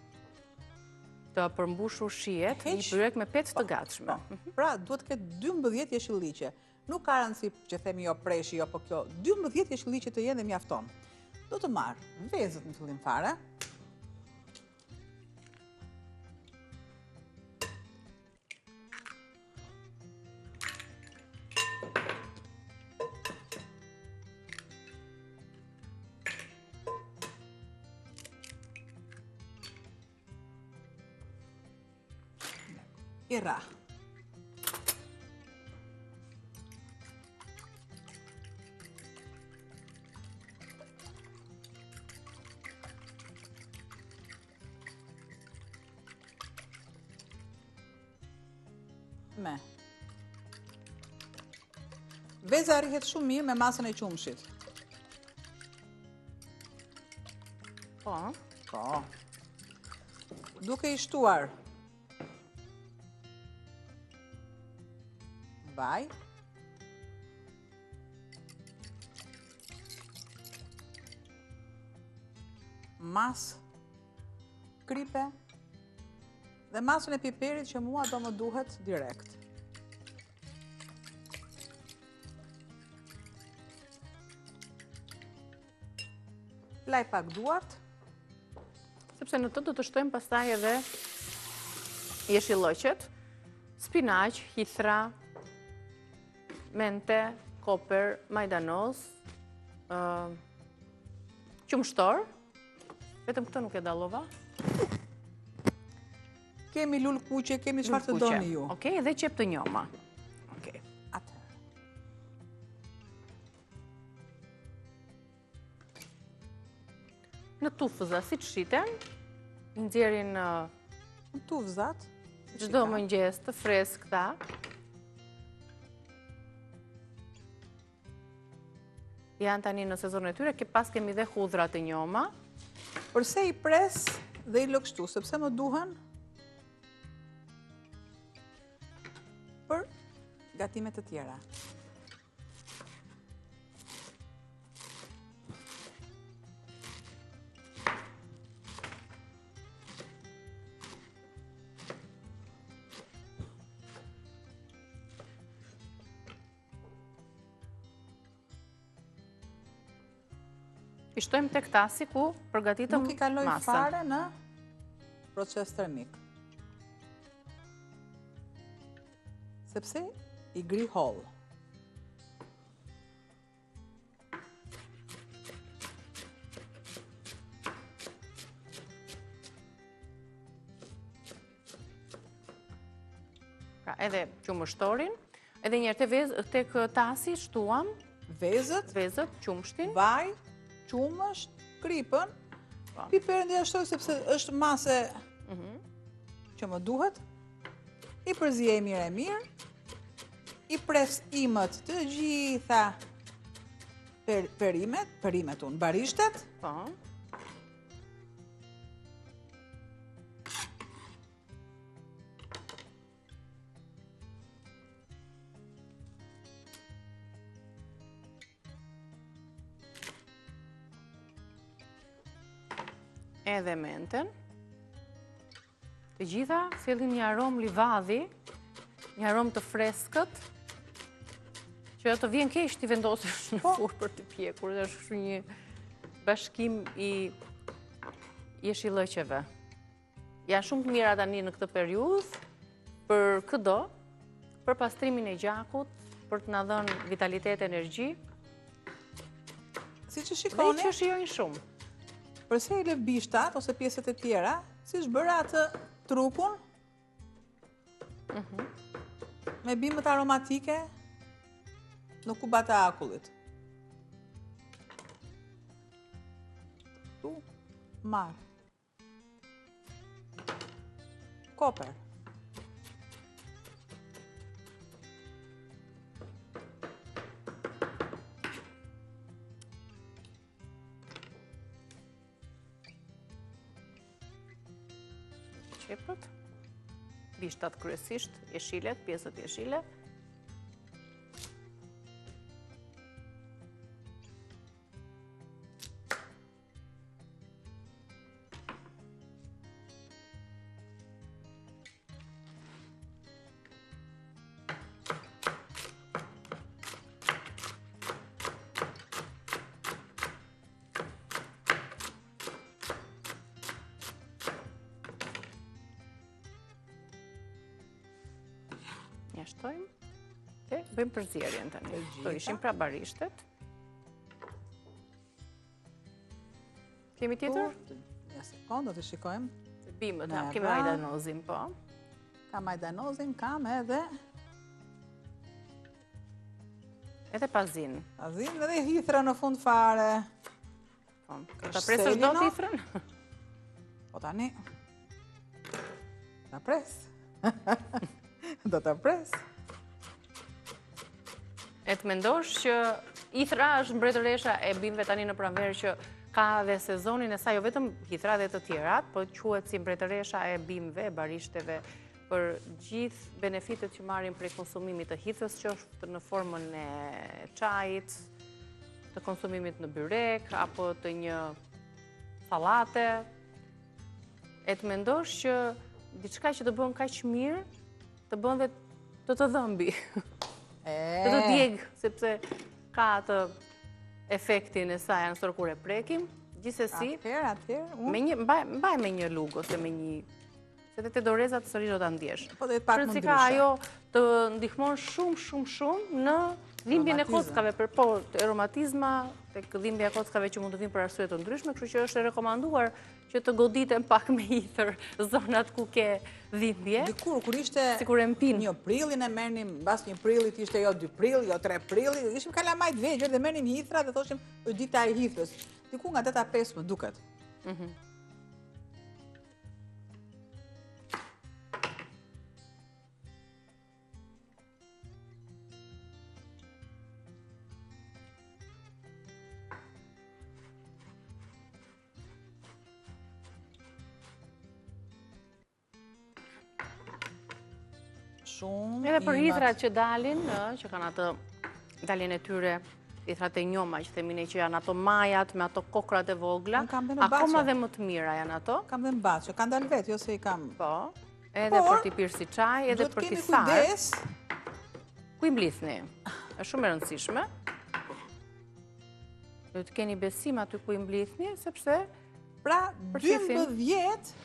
Të përmbushur shijet, një byrek me 5 të gatshme. Pra, duhet të ketë 12 jeshilliqe. Nuk ka rëndësi që themi jo preshi, jo po kjo. 12 jeshilliqe të jenë dhe mjafton. Do të marr vezët në fillim fare. I ra. Me. Veza rrihet shumë mirë me masën e qumshit. Po. Po. Duke I shtuar vaj, mas kripe dhe masën e piperit që mua do më duhet direkt. Flaj pak duart, sepse në të do të shtojmë pastaj edhe jeshilloqet, spinaq, hithra, mente, koper, majdanoz, qumshtor, vetëm këtë nuk e dallova. Kemi lul kuqe, kemi çfarë të doni ju. Okej, dhe qep të njoma. Okej, atëherë. Në tufëza, si të shiten, nxjerrin në tufëzat, çdo mëngjes të freskëta. Janë tani në sezonin e tyre, pas kemi dhe hudhra të njoma. Përse I pres dhe I lë kështu, sepse më duhen për gatimet të tjera. I shtojmë tek tasi ku përgatitëm masën. Nuk I kaloj fare në proces termik. Sepse I gri holl. Pra edhe qumështorin, edhe njerë tek tasi shtuam vezët, qumshtin, vaj, qumësht, kripën, piperin dhe jashtoj sepse është mase që më duhet, I përzije e mirë, I pres imët të gjitha perimet unë, barishtet, edhe menten. Të gjitha sjellin një aromë livadhi, një aromë të freskët, që të vjen keq ti vendosësh në furrë për të pjekur. Është një bashkim I jeshillëqeve. Janë shumë të mira tani në këtë periudhë për këdo, për pastrimin e gjakut, për të na dhënë vitalitet, energji. Si që shikoni, dhe që shijojnë shumë. Përse i lë bishtat ose pjesët e tjera, si shbëra atë trupun, me bimët aromatike në kubat e akullit. Tu, marë. Koper. Qepët, bishtat kryesisht, jeshilet, pjesët jeshile. Njashtojmë dhe bëjmë përzierjen tani. Këto ishin pra barishtet. Kemi tjetër? Një sekundë, do të shikojmë. Bimët, kemi majdanozin, po. Kam majdanozin, kam edhe... Edhe pazin. Pazin dhe hithra në fund fare. Ta presësh do të hithrën? Po tani... Ta pres. Do të pres. E të mendosh që hithra është mbretëresha e bimëve tani në pranverë që ka dhe sezonin e saj, jo vetëm hithra dhe të tjerat, po quhet si mbretëresha e bimëve, e barishteve, për gjithë benefitet që marrin prej konsumimit të hithës, që është në formën e çajit, të konsumimit në byrek, apo të një sallate. E të mendosh që diçka që të bën kaq mirë, të bën dhe të dhëmbi, të të djegë, sepse ka atë efektin e saj nësër kur e prekim, gjithsesi, mbaj me një lugë ose me një, se të dorezat sërish do të ndjesh. Që si ka ajo të ndihmon shumë në dhimbjen e kockave, për po, aromatizma, të dhimbja e kockave që mund të vinë për arsye të ndryshme, kështu që është e rekomanduar që të goditen pak me hithër zonat ku ke dhimbje. Dikur, kur ishte një prillin e mernim, bas një prillit ishte jo 2 prill, jo 3 prilli, ishim kalamajt vegjër dhe mernim hithra dhe thoshim është dita e hithës. Dikur nga data 5 më duket. Edhe për hithrat që dalin, që kanë atë daljen e tyre, hithrat e njoma, që themine që janë ato majat me ato kokrat e vogla, akoma dhe më të mira janë ato. Kam dhe në bache, kanë dalë vetë, jo se i kam... Po, edhe për t'i pirë si qaj, edhe për t'i tharë. Do t'kemi kujdes... Ku i mblithni? është shumë e rëndësishme. Do të keni besim aty ku i mblithni, sepse... Pra, 12...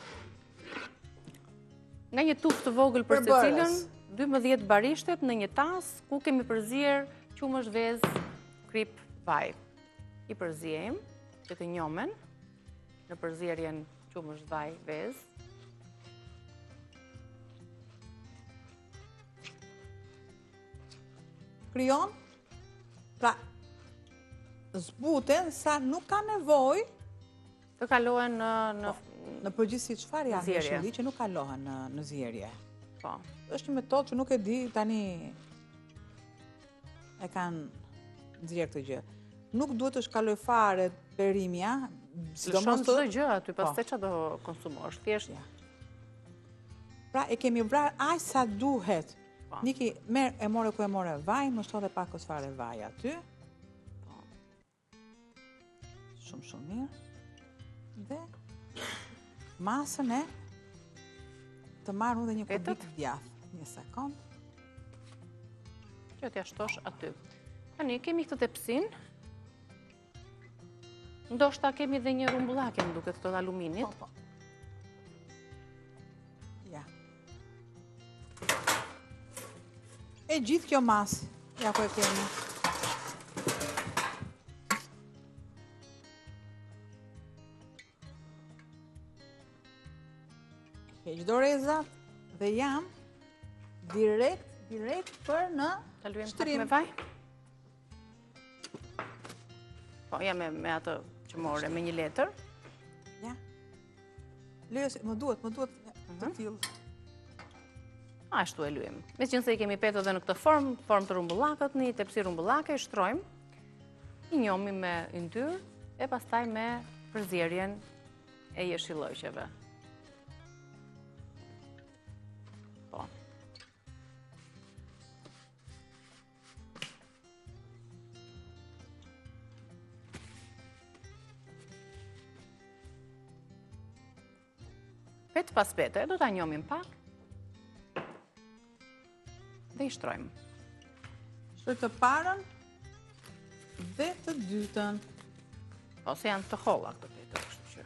Nga një tuftë të vogël për të cilën, 12 barishtet në një tas, ku kemi përzier qumësh, vezë, krip, vaj. I përziejmë, që të njomen, në përzierjen qumësh, vaj, vezë. Kryon, pra, zbuten sa nuk ka nevoj të kalohen në përgjithësi çfarë janë jeshilli që nuk kalohen në zjerje. Po. Është një metodë që nuk e di tani e kanë nxjerrë këtë gjë. Nuk duhet të shkaloj fare perimja, sidomos çdo gjë aty, pastaj çfarë do konsumosh? Thjesht. Pra e kemi vrarë aq sa duhet. Niki merr e more ku e more vaj, më shto dhe pak fare vaj aty. Po. Shumë mirë. Dhe masën e të marrë dhe një kubik djathë. Një sekund. Që t'ja shtosh aty. Tani, kemi këtë tepsin. Ndoshta kemi dhe një rumbullake, më duket këto të aluminit. Po. Ja. E gjithë kjo masë, ja ku e kemi. Heq dorezat dhe jam direkt për në shtrim. Me vaj? Po, jam me atë që more, me një letër. Ja. Lejës, më duhet të tillë. Ashtu e lujem. Me që nëse i kemi petë dhe në këtë formë të rumbullakët, një tepsi rumbullake, i shtrojmë, i njomi me yndyrë, e pastaj me përzierjen e jeshillojqeve. Petë pas pete, do ta njomim pak dhe i shtrojmë. Shtoj të parën dhe të dytën. Ose janë të holla këto pete, kështu që.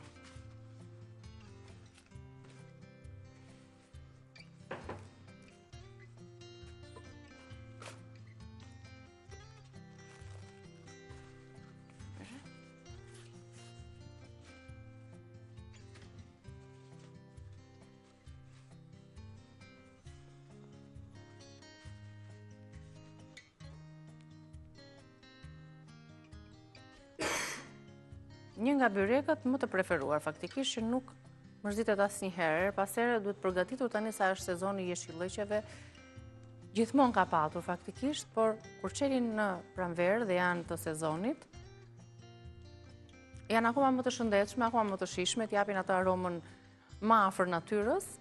Një nga byrekët më të preferuar, faktikisht që nuk mërzitet asnjëherë, pasere duhet përgatitur tani sa është sezoni i jeshillojqeve, gjithmonë ka patur faktikisht, por kur çelin në pranverë dhe janë të sezonit, janë akoma më të shëndetshme, akoma më të shijshme, t'japin atë aromën më afër natyrës.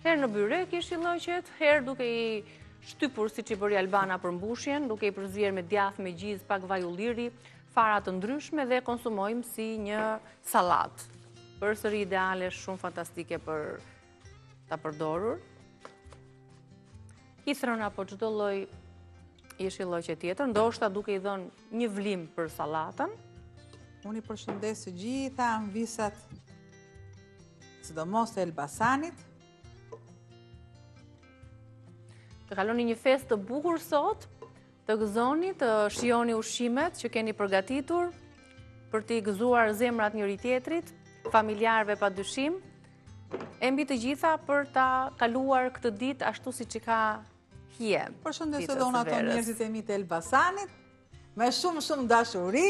Herë në byrek jeshillojqet, herë duke i shtypur si që i bëri Albana për mbushjen, duke i përzier me djath, me gjiz, pak vaj ulliri, fara të ndryshme dhe konsumojmë si një salat. Përsëri ideale, shumë fantastike për ta përdorur. Hithrën apo çdo lloj jeshillojqe tjetër, ndoshta duke i dhënë një vlim për sallatën. Unë i përshëndes të gjitha anvisat, sidomos të Elbasanit. Të kaloni një festë të bukur sot, të gëzoni, të shijoni ushqimet që keni përgatitur për t'i gëzuar zemrat njëri tjetrit, familjarëve padyshim, e mbi të gjitha për ta kaluar këtë ditë ashtu siç i ka hije. Përshëndes edhe unë ato njerëzit e mi të Elbasanit, me shumë dashuri.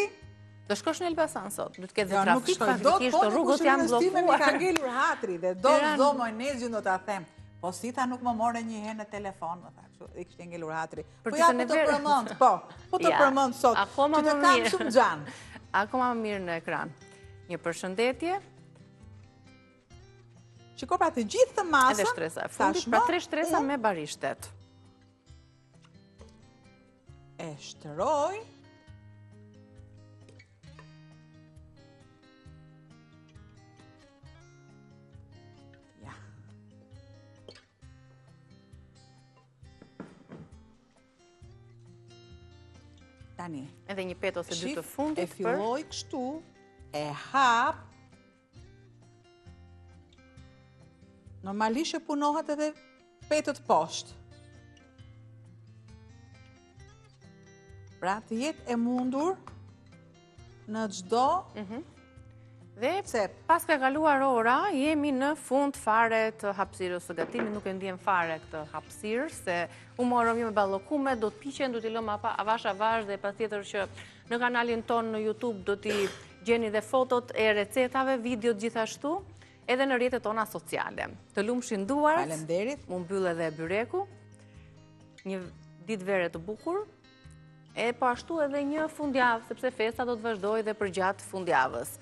Do shkosh në Elbasan sot, do të ketë dhe trafik, faktikisht rrugët janë bllokuar. Mi ka ngelur hatri dhe do Mojnezgjin do ta them. Po Sita nuk më more një herë në telefon, më tha, kështu, i kishte ngelur hatri. Po ja po të përmend, po të përmend sot, që të kam shumë gjanë. Akoma më mirë në ekran. Një përshëndetje. Shiko pra të gjithë të masën, edhe shtresa e fundit, pra 3 shtresa me barishtet. E shtroj. Tani. Edhe një petë ose dy të fundit. E filloj kështu, e hap. Normalisht e punohet edhe petët poshtë. Pra të jetë e mundur në çdo dhe pas ka kaluar ora, jemi në fund fare të hapësirës së gatimit, nuk e ndjem fare këtë hapësirë, se u morëm jo me ballokume, do të piqen, do t'i lëmë avash dhe patjetër që në kanalin tonë në YouTube do t'i gjeni dhe fotot e recetave, videot gjithashtu, edhe në rrjetet tona sociale. Të lumshin duart, faleminderit, mu mbyll edhe byreku, një ditë vere të bukur, e po ashtu edhe një fundjavë, sepse festa do të vazhdojë dhe përgjatë fundjavës.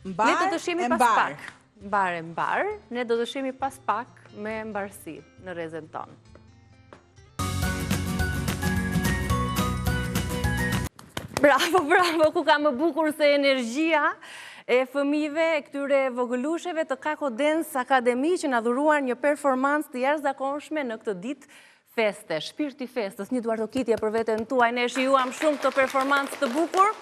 Ne do të shihemi pas pak. Mbar. Ne do të shihemi pas pak me mbarësi në rrezën tonë. Bravo, ku ka më bukur se energjia e fëmijëve, e këtyre vogëlusheve të Kako Dance Academy që na dhuruan një performancë të jashtëzakonshme në këtë ditë feste, shpirti festës, një Duart Okitje për veten tuaj, ne shijuam shumë të performancë të bukur,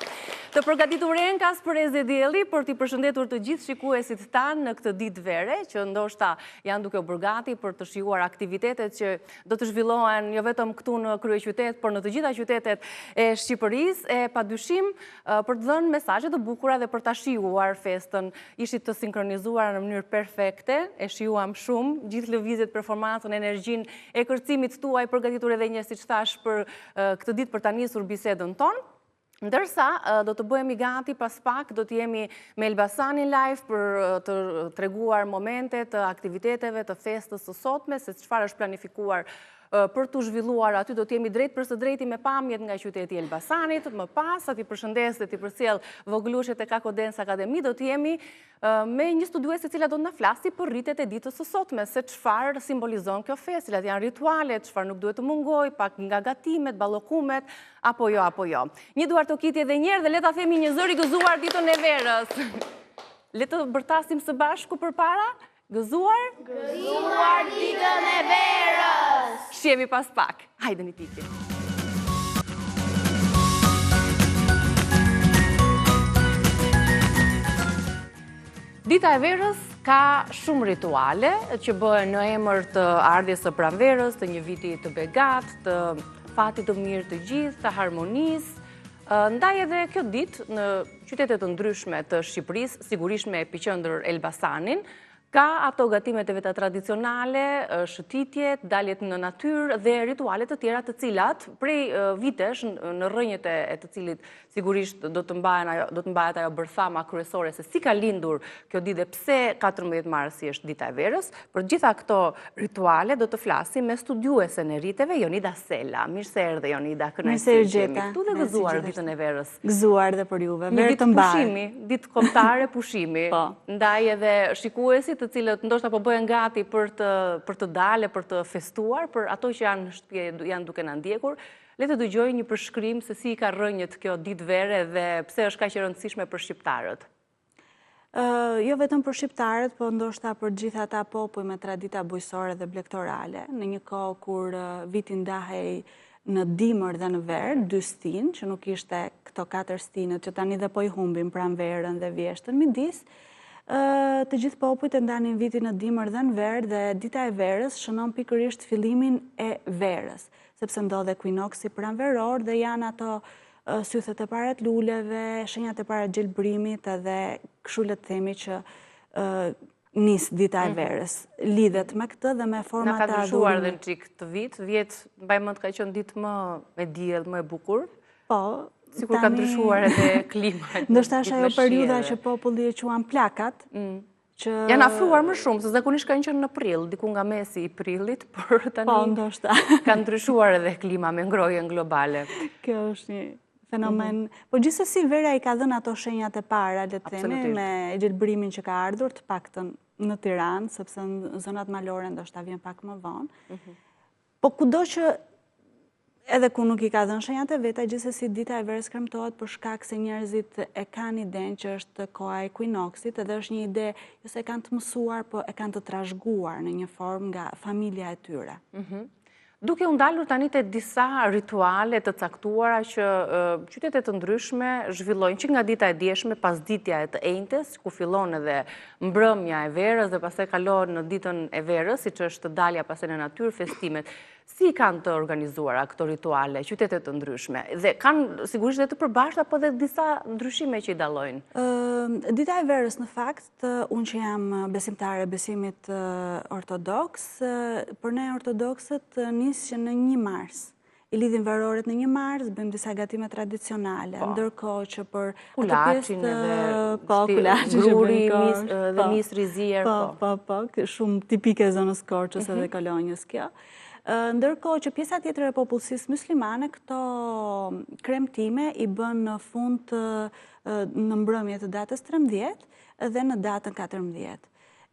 të përgatitur Enkas për Ezedielli, për t'i përshëndetur të gjithë shikuesit tanë në këtë ditë vere, që ndoshta janë duke u bërgati për të shijuar aktivitetet që do të zhvillohen jo vetëm këtu në kryeqytet, por në të gjitha qytetet e Shqipërisë, e padyshim për të dhënë mesazhe të bukura dhe për ta shijuar festën. Ishit të sinkronizuar në mënyrë perfekte, e shijuam shumë, gjithë lëvizjet, performancën, energjinë e kërcimit tuaj, përgatitur edhe një, siç thash, për këtë ditë për ta nisur bisedën tonë. Ndërsa, do të bëhemi gati pas pak, do të jemi me Elbasanin live për të treguar momente të aktiviteteve të festës së sotme, se çfarë është planifikuar për të zhvilluar aty. Do të jemi drejt për së drejti me pamjet nga qyteti Elbasanit, më pas, ati përshëndes dhe ti përcjell vogëlushet e Kako Dance Academy, do të jemi me një studiuese cila do të na flasi për rritet e ditës së sotme, se çfarë simbolizon kjo festë, cilat janë ritualet, çfarë nuk duhet të mungoj, pak nga gatimet, ballokumet, apo jo. Një Duart Okitje edhe një herë dhe le ta themi një zëri gëzuar ditën e verës. Le të bërtasim së bashku përpara. Gëzuar? Gëzuar ditën e verës! Shihemi pas pak. Hajde një pikë. Dita e verës ka shumë rituale që bëhen në emër të ardhjes së pranverës, të një viti të begat, të fatit të mirë të gjithë, të harmonisë. Ndaj edhe kjo ditë në qytete të ndryshme të Shqipërisë, sigurisht me epicëndër Elbasanin, ka ato gatimet e veta tradicionale, shëtitjet, daljet në natyrë dhe ritualet të tjera të cilat prej vitesh në rrënjët e të cilit sigurisht do të mbahet ajo bërthama kryesore se si ka lindur kjo ditë dhe pse 14 marsi është dita e verës. Për gjitha këto rituale do të flasim me studiuesen e rriteve, Jonida Sela. Mirë se erdhe, Jonida, kënaqësi që jemi këtu dhe gëzuar ditën e verës. Gëzuar dhe për juve, verë të mbarë. Pushimi, ditë kombëtare pushimi. Ndaj edhe shikuesit të cilët ndoshta po bëhen gati për të dalë, për të festuar, për ato që janë në shtëpi janë duke na ndjekur, le të dëgjoj një përshkrim se si ka rrënjët kjo ditë vere dhe pse është kaq e rëndësishme për shqiptarët. Jo vetëm për shqiptarët, po ndoshta për gjithë ata popull me tradita bujqësore dhe blegtorale, në një kohë kur viti ndahej në dimër dhe në verë, 2 stinë, që nuk ishte këto 4 stinët që tani dhe po i humbim pranverën dhe vjeshtën midis, të gjithë popujt e ndanin vitin në dimër dhe në verë dhe dita e verës shënon pikërisht fillimin e verës, sepse ndodhe ekuinoksi pranveror dhe janë ato sythet e para të luleve, shenjat e para gjelbrimit edhe kështu le të themi që nis dita e verës. Lidhet me këtë dhe me format e adhurimit. Na ka ndryshuar dhe në çik të vit, mbaj mend ka qenë ditë më me diell, më e bukur. Po, sikur ka ndryshuar edhe klima. Ndoshta është ajo periudha që populli e quan plakat. Janë afruar më shumë, se zakonisht kanë qenë në prill, diku nga mesi i prillit, por tani ka ndryshuar edhe klima me ngrohjen globale. Kjo është një fenomen. Po gjithsesi vera i ka dhënë ato shenjat e para, le të themi, me gjelbrimin që ka ardhur, të paktën në Tiranë, sepse në zonat malore ndoshta vjen pak më vonë. Po kudo që edhe ku nuk i ka dhënë shenjat e veta, gjithsesi dita e verës kremtohet për shkak se njerëzit e kanë idenë që është koha e ekuinoksit, edhe është një ide jo se e kanë të mësuar, po e kanë të trashëguar në një formë nga familja e tyre. Duke u ndalur tani te disa rituale të caktuara që qytete të ndryshme zhvillojnë që nga dita e dieshme, pasditja e të enjtes, ku fillon edhe mbrëmja e verës dhe pastaj kalon në ditën e verës, siç është dalja pastaj në natyrë, festimet. Si kanë të organizuara këto rituale, qytetet të ndryshme? Dhe kanë sigurisht dhe të përbashkëta, po dhe disa ndryshime që i dallojnë? Dita e verës, në fakt, unë që jam besimtare besimit ortodoks, për ne ortodoksët nisë që në 1 mars. I lidhin veroret në 1 mars, bëjmë disa gatime tradicionale, ndërkohë që për kulaqin edhe gruri dhe misri zier. Po, shumë tipike zonës Korçës edhe Kolonjës kjo. Ndërkohë që pjesa tjetër e popullsisë muslimane këto kremtime i bën në fund në mbrëmje të datës 13 dhe në datën 14.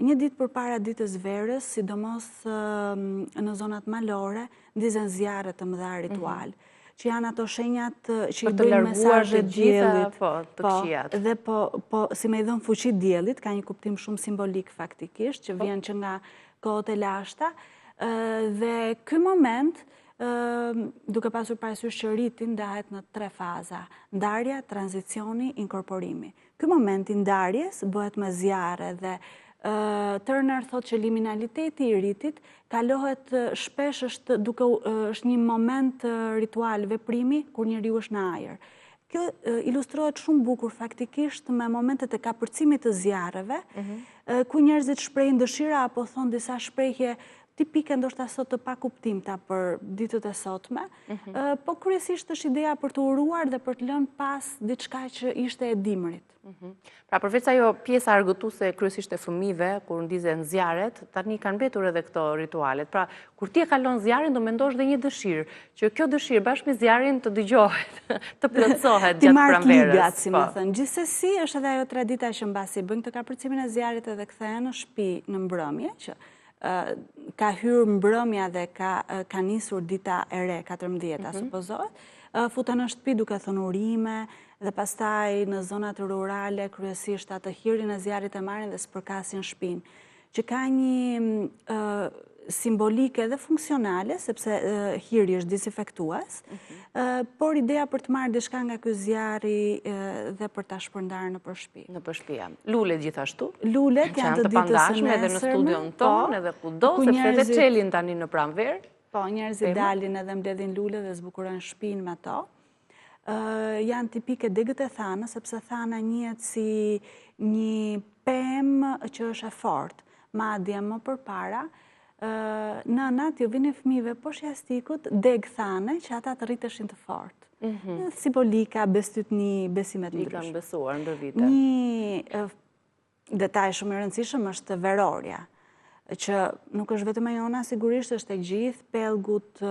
Një ditë përpara ditës verës, sidomos në zonat malore, ndizen zjarre të mëdha ritual, që janë ato shenjat që i bëjnë mesazhet diellit. Të këqijat. Dhe po si me i dhënë fuqi diellit, ka një kuptim shumë simbolik faktikisht, që vjen që nga kohët e lashta. Dhe ky moment, duke pasur parasysh që riti ndahet në 3 faza: ndarja, tranzicioni, inkorporimi. Ky moment i ndarjes bëhet me zjarre dhe Turner thot që liminaliteti i ritit kalohet shpesh është një moment ritual veprimi kur njeriu është në ajër. Kjo ilustrohet shumë bukur faktikisht me momentet e kapërcimit të zjarreve, ku njerëzit shprehin dëshira apo thon disa shprehje tipike ndoshta sot të pakuptimta për ditët e sotme, po kryesisht është ideja për të uruar dhe për të lënë pas diçka që ishte e dimrit. Pra përveç ajo pjesa argëtuese kryesisht e fëmijëve kur ndizen zjarret, tani kanë mbetur edhe këto ritualet. Pra kur ti e kalon zjarrin do mendosh dhe një dëshirë, që kjo dëshirë bashkë me zjarrin të dëgjohet, të plotësohet gjatë pranverës. Ti marr ligat, si më thënë. Gjithsesi është edhe ajo tradita që mbasi bën këtë kapërcimin e zjarrit edhe kthehen në shtëpi në mbrëmje, që ka hyrë mbrëmja dhe ka nisur dita e re, 14, supozohet, futen në shtëpi duke thënë urime, dhe pastaj në zonat rurale kryesisht atë hirjen e zjarrit e marrin dhe spërkasin shtëpinë, që ka një simbolike dhe funksionale, sepse hiri është dezinfektues, por ideja për të marrë diçka nga ky zjarri dhe për ta shpërndarë nëpër shtëpi. Nëpër shtëpi. Lulet gjithashtu. Lulet janë të ditës së nesërme, edhe në studion tonë, edhe kudo, sepse edhe çelin tani në pranverë. Po, njerëzit dalin edhe mbledhin lule dhe zbukurojnë shtëpinë me ato. Janë tipike degët e thanës, sepse thana njihet si një pemë që është e fortë. Madje më përpara, nënat ju vinin fëmijëve poshtë jastikut deg thane që ata të rriteshin të fortë. Simbolika, bestytni, besimet ndryshme. I kanë besuar ndër vite. Një detaj shumë i rëndësishëm është verorja, që nuk është vetëm e jona, sigurisht është e gjithë, pellgut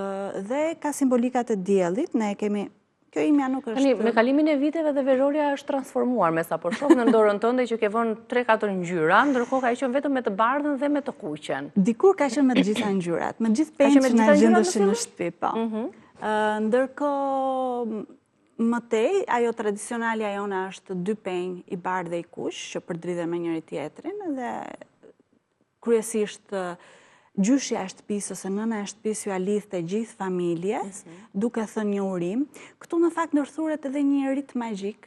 dhe ka simbolikat e diellit. Ne kemi kjo imja nuk është... Me kalimin e viteve dhe verorja është transformuar, me sa po shoh në dorën tënde që ke vënë 3-4 ngjyra, ndërkohë ka qenë vetëm me të bardhën dhe me të kuqen. Dikur ka qenë me të gjitha ngjyrat, me gjithë penë që na gjendeshin në shtëpi, po. Ndërkohë më tej, ajo tradicionalja jona është 2 penj, i bardhë dhe i kuq, që përdridhen me njëri tjetrin, dhe kryesisht gjyshja e shtëpisë ose nëna e shtëpisë ju lidh të gjithë familjes, duke thënë një urim. Këtu në fakt ndërthuret edhe një rit magjik,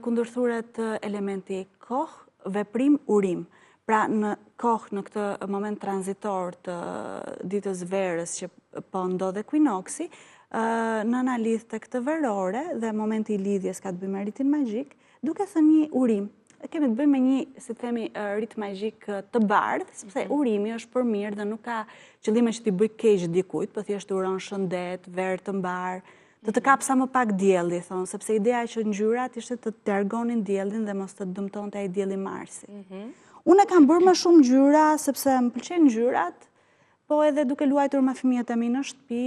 ku ndërthuret elementi kohë, veprim, urim. Pra në kohë, në këtë moment tranzitor të ditës verës që po ndodhe ekwinoksi, nëna lidh të këtë verore dhe momenti i lidhjes ka të bëjë me ritin magjik, duke thënë një urim. Kemi të bëjmë me një, si themi, rit magjik të bardhë, sepse urimi është për mirë dhe nuk ka qëllime që t'i bëj keq dikujt, po thjesht uron shëndet, verë të mbar, të kap sa më pak dielli, thonë, sepse ideja që ngjyrat ishte të largonin diellin dhe mos të dëmtonte ai dielli Marsi. Unë kam bërë më shumë ngjyra sepse më pëlqejnë ngjyrat, po edhe duke luajtur me fëmijët e mi në shtëpi,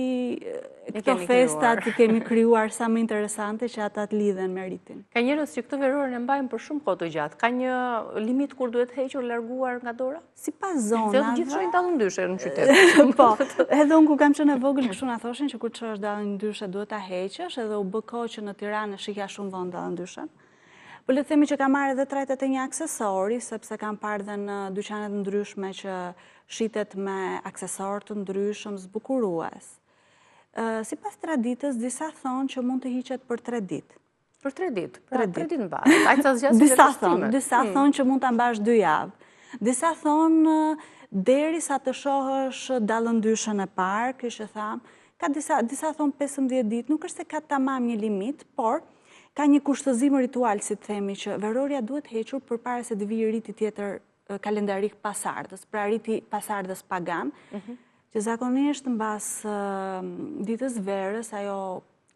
këto festat i kemi krijuar sa më interesante që ata të lidhen me ritin. Ka njerëz që këtë verorën e mbajnë për shumë kohë të gjatë. Ka një limit kur duhet hequr, larguar nga dora? Sipas zonave. Se gjithë shojnë dallë ndryshe në qytet. Po, edhe unë ku kam qenë e vogël kështu na thoshin që kur çosh dallë ndryshe duhet ta heqësh, edhe u bë kohë që në Tiranë shihja shumë vonë dallë ndryshe. Po le të themi që kam marrë edhe trajtet e një aksesori, sepse kam parë dhe në dyqanet ndryshme që shitet me aksesorë të ndryshëm zbukurues. Sipas traditës, disa thonë që mund të hiqet për 3 ditë. Për 3 ditë? Pra 3 ditë mbahet. Disa thonë që mund ta mbash 2 javë. Disa thonë derisa të shohësh dallëndryshën e parë, kjo që tham. Ka disa thonë 15 ditë, nuk është se ka tamam një limit, por ka një kushtëzim ritual, si të themi, që verorja duhet hequr përpara se të vijë riti tjetër kalendarik pasardhës, pra riti pasardhës pagan, që zakonisht mbas ditës verës, ajo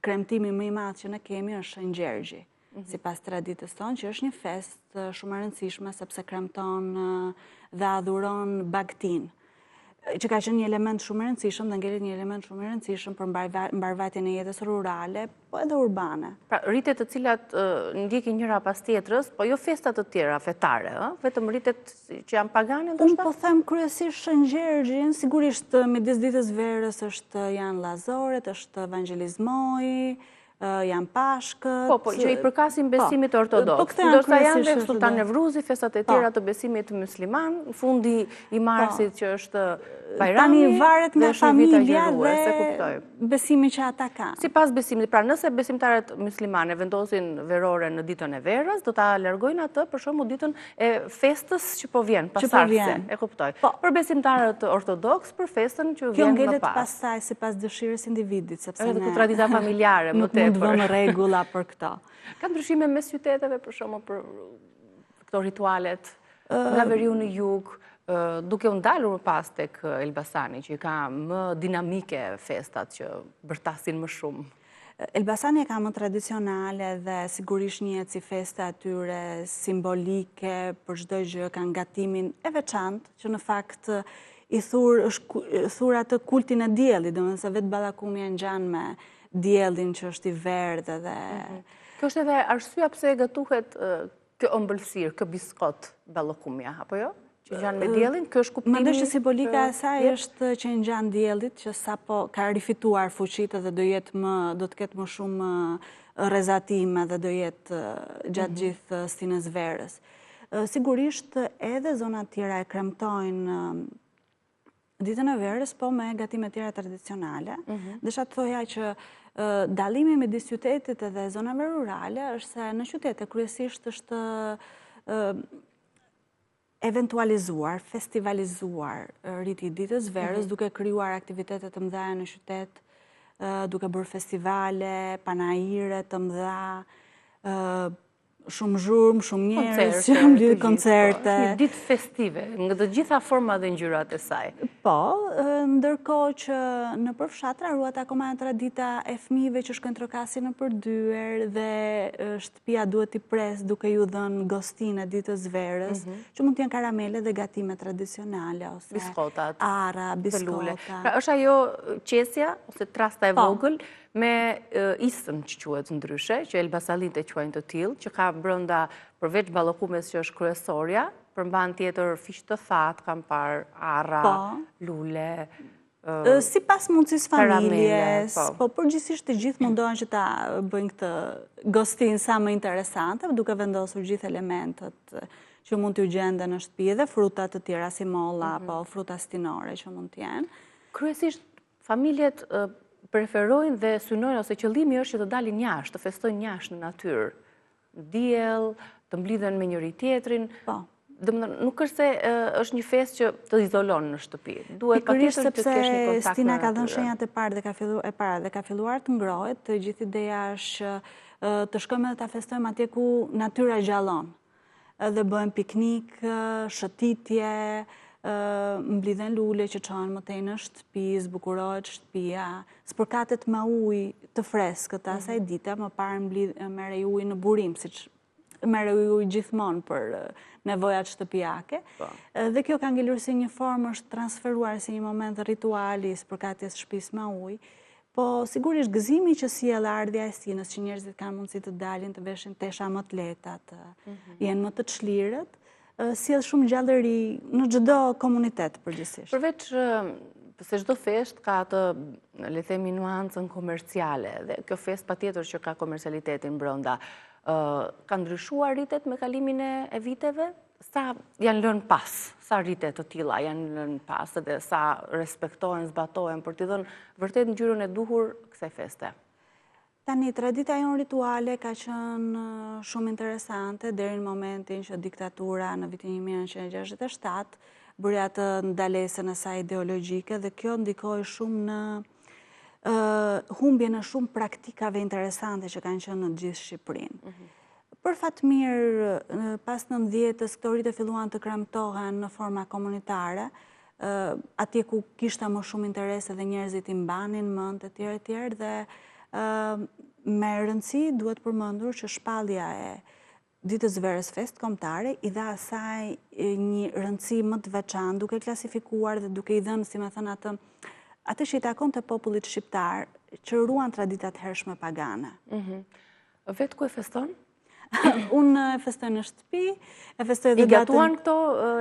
kremtimi më i madh që ne kemi është Shën Gjergji, sipas traditës tonë, që është një festë shumë e rëndësishme sepse kremton dhe adhuron Bagtin, që ka qenë një element shumë i rëndësishëm dhe ngelet një element shumë i rëndësishëm për mbarvajtjen e jetës rurale, po edhe urbane. Pra rritet të cilat ndjekin njëra pas tjetrës, po jo festat të tjera fetare, vetëm rritet që janë pagane ndoshta? Unë po them kryesisht Shën Gjergjin, sigurisht midis ditës verës janë Llazoret, është Evangelizmoi, janë pashkët. Po, që i përkasin besimit ortodoks. Ndërsa janë dhe Sultan Nevruzi, festat e tjera të besimit musliman, në fundi i marsit që është Bajrami, tani varet nga familja dhe kuptoj. besimi që ata kanë. Sipas besimit, pra nëse besimtarët muslimane vendosin verore në ditën e verës, do ta largojnë atë për shembull ditën e festës që po vjen, pasardhëse, e kuptoj. Për besimtarët ortodoks, për festën që vjen më pas. Kjo ngelet pastaj sipas dëshirës individit, sepse edhe ku tradita familjare më tepër. Nuk mund vënë rregulla për këto. Ka ndryshime mes qyteteve, për shembull, për këto ritualet nga veriu në jug, duke u ndalur më pas tek Elbasani, që ka më dinamike festat që bërtasin më shumë. Elbasani ka më tradicionale dhe sigurisht njihet si festa atyre simbolike për çdo gjë, kanë gatimin e veçantë që në fakt i thur atë kultin e diellit, domethënë se vetë ballakumja ngjan me diellin që është i verdhë dhe Kjo është edhe arsyeja pse gatuhet kjo ëmbëlsirë, kjo biskot ballakumja, apo jo? Që ngjan me diellin, kjo është kuptimi. Mendoj që simbolika e saj është që ngjan diellit, që sapo ka rifituar fuqitë dhe do të ketë më shumë rrezatime dhe do jetë gjatë gjithë stinës verës. Sigurisht edhe zonat tjera e kremtojnë ditën e verës, po me gatime tjera tradicionale. Desha të thoja që dallimi midis qytetit edhe zonave rurale është se në qytete kryesisht është eventualizuar, festivalizuar riti i ditës verës, duke krijuar aktivitete të mëdha në qytet, duke bërë festivale, panajire të mëdha, shumë zhurmë, shumë njerëz, shumë koncerte. Një ditë festive, nga të gjitha format dhe ngjyrat e saj. Po, ndërkohë që në përfshatra ruhet akoma tradita e fëmijëve që shkojnë trokasin në përdyer dhe shtëpia duhet i pres duke ju dhënë gostinë e ditës verës, që mund të jenë karamele dhe gatime tradicionale ose biskotat, ara, biskota. Pra është ajo qesja ose trasta e vogël me isën që quhet ndryshe, që Elbasanit e quajnë të tillë, që ka brenda përveç ballakumes që është kryesorja, përmban tjetër fiq të thatë, kam parë arra, lule, sipas mundësisë familjes, po përgjithsisht të gjithë mundohen që ta bëjnë këtë gostinë sa më interesante, duke vendosur gjithë elementët që mund t'ju gjenden në shtëpi dhe fruta të tjera si molla apo fruta stinore që mund t'jenë. Kryesisht familjet preferojnë dhe synojnë ose qëllimi është që të dalin jashtë, të festojnë jashtë në natyrë, në diell, të mblidhen me njëri tjetrin. Domethënë nuk është se është një festë që të izolon në shtëpi. Duhet patjetër të kesh një kontakt me natyrën. Stina ka dhënë shenjat e parë dhe ka filluar të ngrohet, të gjithë ideja është të shkojmë dhe ta festojmë atje ku natyra gjallon. Dhe bëhen piknik, shëtitje, mblidhen lule që çohen mëtej në shtëpi, zbukurohet shtëpia, spërkatet me ujë të freskët asaj dite, më parë merrej ujë në burim, siç merrej ujë gjithmonë për nevojat shtëpiake. Dhe kjo ka ngelur si një formë, është transferuar si një moment rituali spërkatjes shtëpisë me ujë. Po sigurisht gëzimi që sjell ardhja e stinës, që njerëzit kanë mundësi të dalin të veshin tesha më të lehta, jenë më të çlirët, sjell shumë gjallëri në çdo komunitet përgjithsisht. Përveç se çdo festë ka atë, le të themi, nuancën komerciale dhe kjo festë patjetër që ka komercialitetin brenda. Ka ndryshuar ritet me kalimin e viteve? Sa janë lënë pas? Sa rritet të tilla janë lënë pas dhe sa respektohen, zbatohen për t'i dhënë vërtet ngjyrën e duhur kësaj feste? Tani, tradita jonë rituale ka qenë shumë interesante deri në momentin që diktatura në vitin 1967 bëri atë ndalesën e saj ideologjike dhe kjo ndikoi shumë në humbjen e shumë praktikave interesante që kanë qenë në gjithë Shqipërinë. Për fat mirë, pas 90-s këto rite filluan të kremtohen në forma komunitare, atje ku kishte më shumë interese dhe njerëzit i mbanin mend e tjerë dhe me rëndësi duhet përmendur që shpallja e ditës verës fest kombëtare i dha asaj një rëndësi më të veçantë, duke klasifikuar dhe duke i dhënë, si më thënë, atë që i takon të popullit shqiptar që ruan traditat hershme pagane. Vetë ku e feston? Unë e festoj në shtëpi, e festoj dhe datën... I gatuan këto,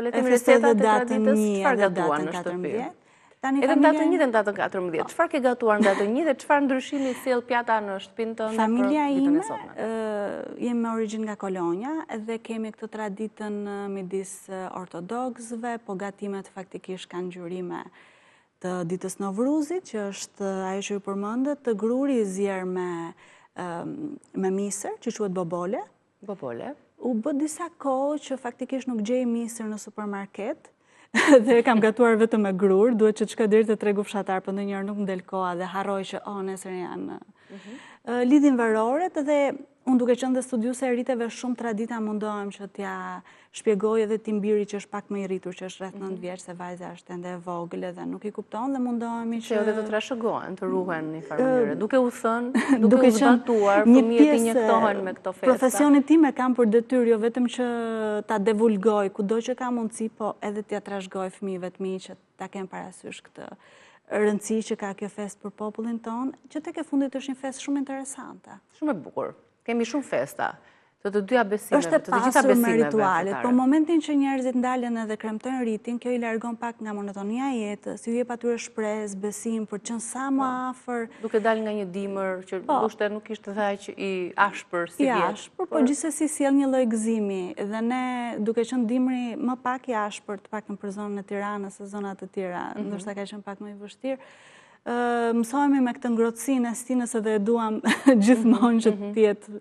le të themi, recetat e traditës, çfarë gatuan në shtëpi? Edhe në datën 1 dhe në datën 14, çfarë ke gatuar në datën 1 dhe çfarë ndryshimi sjell pjata në shtëpinë tënde për Familja ditën e ime, sotme? jemi me origjinë nga Kolonja dhe kemi këtë traditën midis ortodoksëve, po gatimet faktikisht kanë ngjyrime të ditës Novruzit, që është ajo që ju përmendët, të gruri i zier me misër, që quhet bobole. Bobole. U bë disa kohë që faktikisht nuk gjej misër në supermarket, dhe kam gatuar vetëm me grur, duhet që të shkoj deri te tregu fshatar, por ndonjëherë nuk m'del koha dhe harroj që nesër janë. Lidhin varoret dhe unë duke qenë dhe studiuse e rriteve shumë tradita mundohem që t'ja shpjegoj edhe timbiri që është pak më i rritur, që është rreth 9 vjeç, se vajza është ende e vogël dhe nuk i kupton dhe mundohemi që edhe të trashëgohen, të ruhen në një farë mënyrë, duke u thënë, duke u zbatuar, fëmijët i njoftohen me këto festa. Profesionin tim e kam për detyrë, jo vetëm që ta divulgoj kudo që ka mundësi, po edhe t'ja trashëgoj fëmijëve të mi që ta kenë parasysh këtë rëndësi që ka kjo fest për popullin ton, që tek e fundit është një fest shumë interesante. Shumë e bukur. Kemi shumë festa, të dyja besimeve, është e të gjitha pasur me besimeve ritualet, fetare. po momentin që njerëzit ndalen edhe kremtojnë ritin, kjo i largon pak nga monotonia e jetës, ju jep atyre shpresë, besim për qenë sa më afër. Duke dalë nga një dimër që ndoshta nuk ishte dhe aq i ashpër si vjet. I ashpër, po gjithsesi sjell një lloj gëzimi dhe ne duke qenë dimri më pak i ashpër, të paktën për zonën e Tiranës e zona të tjera, ndoshta ka qenë pak më i vështirë. Mësohemi me këtë ngrohtësinë e stinës edhe e duam gjithmonë që të jetë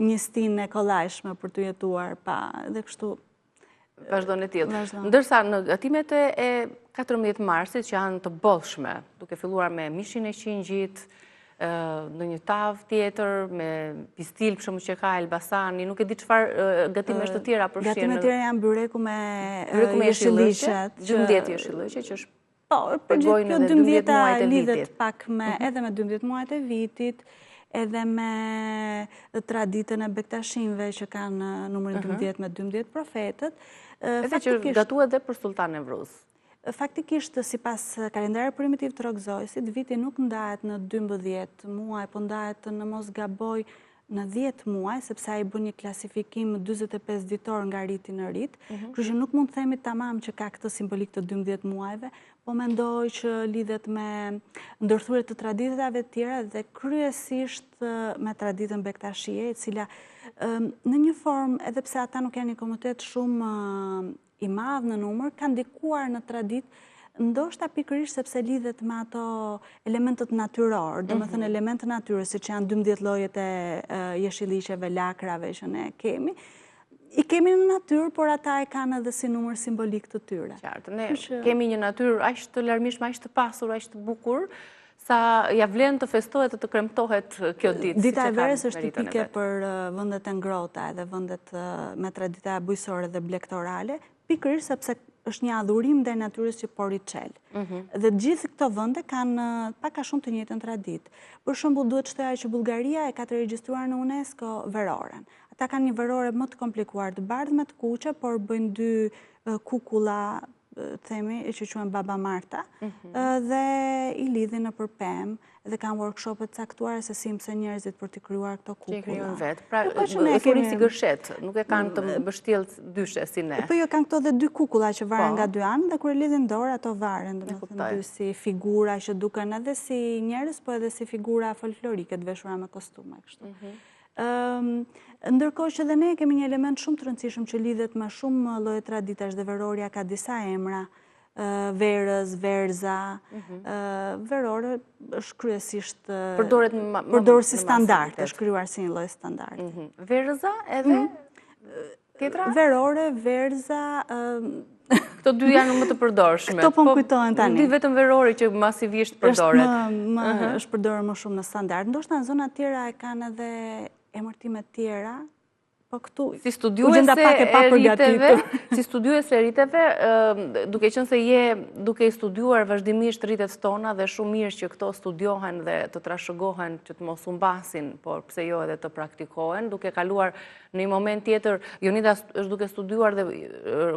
një stinë e kollajshme për të jetuar pa dhe kështu. Vazhdon e tillë. Ndërsa në gatimet e 14 marsit që janë të bollshme, duke filluar me mishin e qingjit, në një tavë tjetër, me pistil, për shembull që ka Elbasani, nuk e di çfarë gatimesh të tjera përfshin. Gatimet të tjera janë byreku me jeshilliqe, 12 jeshilliqe që është po, për gjithë kjo 12 lidhet pak me edhe me 12 muajt e vitit, edhe me traditën e bektashinve që kanë numrin 12 me 12 profetët. Edhe që gatuhet edhe për Sultan Nevruz. Faktikisht, sipas kalendarit primitiv të Rockzojsit, viti nuk ndahet në 12 muaj, po ndahet në mos gaboj në 10 muaj, sepse ai bën një klasifikim 45 ditor nga riti në rit, kështu që nuk mund të themi tamam që ka këtë simbolik të 12 muajve, po mendoj që lidhet me ndërthurje të traditave të tjera dhe kryesisht me traditën bektashie, e cila në një formë, edhe pse ata nuk janë një komunitet shumë i madh në numër, kanë ndikuar në traditë, ndoshta pikërisht sepse lidhet me ato elementët natyror, domethënë elementë natyrës, siç janë 12 llojet e jeshilliqeve, lakrave që ne kemi. I kemi në natyrë, por ata e kanë edhe si numër simbolik të tyre. Qartë, ne kemi një natyrë aq të larmishme, aq të pasur, aq të bukur, sa ja vlen të festohet dhe të kremtohet kjo ditë. Dita e verës është tipike për vendet e ngrohta edhe vendet me tradita bujqësore dhe blegtorale, pikërisht sepse është një adhurim ndaj natyrës që po rriçel. Dhe gjithë këto vende kanë pak a shumë të njëjtën traditë. Për shembull, duhet shtoja që Bullgaria e ka të regjistruar në UNESCO veroren. Ata kanë një verore më të komplikuar, të bardhë me të kuqe, por bëjnë 2 kukulla, themi, që quhen Baba Marta, dhe i lidhin nëpër pemë dhe kanë workshopet caktuara se si mësojnë njerëzit për të krijuar këto kukulla. Që krijojnë vetë. Pra, e furin si gërshet, nuk e kanë të mbështjellë dyshe si ne. Po jo, kanë këto dhe 2 kukulla që varen nga 2 anë dhe kur e lidhin dorë ato varen, domethënë 2 si figura që duken edhe si njerëz, po edhe si figura folklorike të veshura me kostume kështu. Ndërkohë që dhe ne kemi një element shumë të rëndësishëm që lidhet me shumë lloje traditash dhe veroria ka disa emra, verës, verza, verore është kryesisht përdorur si standard, është krijuar si një lloj standardi. Verza edhe tjetra? Verore, verza, këto dy janë më të përdorshme. Këto po më kujtohen tani. Nuk di vetëm verori që masivisht përdoret. Është përdorur më shumë në standard. Ndoshta në zona të tjera e kanë edhe emërtime të tjera. Si studiuese e rriteve, duke qenë se je duke i studiuar vazhdimisht rritet tona dhe shumë mirë që këto studiohen dhe të trashëgohen që të mos u mbasin, por pse jo edhe të praktikohen, duke kaluar në një moment tjetër, Jonida është duke studiuar dhe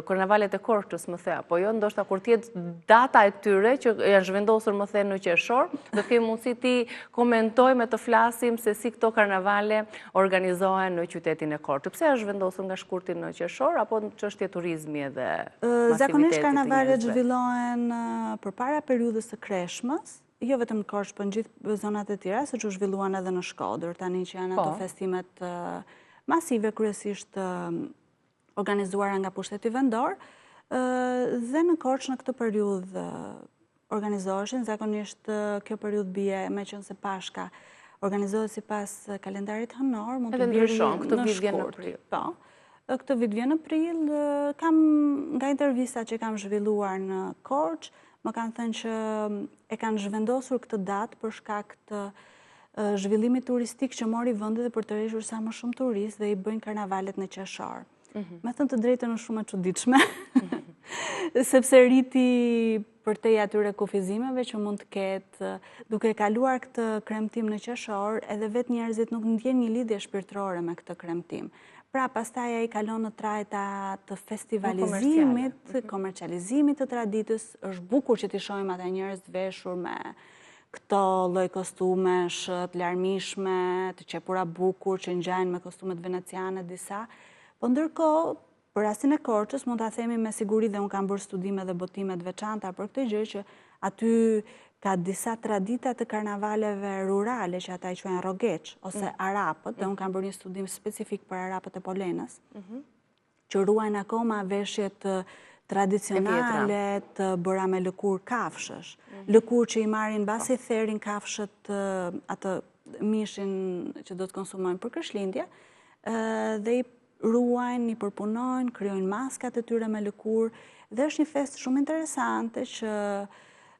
karnavalet e Korçës, më thea, po jo, ndoshta kur tjetë data e tyre që janë zhvendosur më the në qershor, do kemi mundësi ti komentojmë e të flasim se si këto karnavale organizohen në qytetin e Korçës. këtë, pse është vendosur nga shkurti në qershor, apo në çështje turizmi edhe masivitetit? Zakonisht karnavalet zhvillohen përpara periudhës së kreshmës, jo vetëm në Korçë, por në gjithë zonat e tjera, siç u zhvilluan edhe në Shkodër, tani që janë ato festimet masive kryesisht organizuara nga pushteti vendor, dhe në Korçë në këtë periudhë organizoheshin, zakonisht kjo periudhë bie me qenë se Pashka organizohet sipas kalendarit hënor, mund të bjerë këtë vit vjen në shkurt. prill. Po. Këtë vit vjen në prill, kam nga intervista që kam zhvilluar në Korçë, më kanë thënë që e kanë zhvendosur këtë datë për shkak të zhvillimit turistik që mori vendi dhe për të rreshur sa më shumë turistë dhe i bëjnë karnavalet në qershor. Me thënë të drejtën është shumë e çuditshme, sepse rriti përtej atyre kufizimeve që mund të ketë, duke kaluar këtë kremtim në qershor, edhe vetë njerëzit nuk ndjen një lidhje shpirtërore me këtë kremtim. Pra, pastaj ai kalon në trajta të festivalizimit, komercializimit të traditës, është bukur që t'i shohim ata njerëz të veshur me këto lloj kostumesh të larmishme, të qepura bukur që ngjajnë me kostumet veneciane disa. Po ndërkohë, për rastin e Korçës, mund ta themi me siguri dhe unë kam bërë studime dhe botime të veçanta për këtë gjë që aty ka disa tradita të karnavaleve rurale që ata i quajnë rogeç ose arapët, dhe unë kam bërë një studim specifik për arapët e Polenës, që ruajnë akoma veshjet tradicionale të bëra me lëkur kafshësh. Lëkur që i marrin mbasi therin kafshët atë mishin që do të konsumojnë për Krishtlindje, dhe i ruajnë, i përpunojnë, krijojnë maskat e tyre me lëkur, dhe është një festë shumë interesante që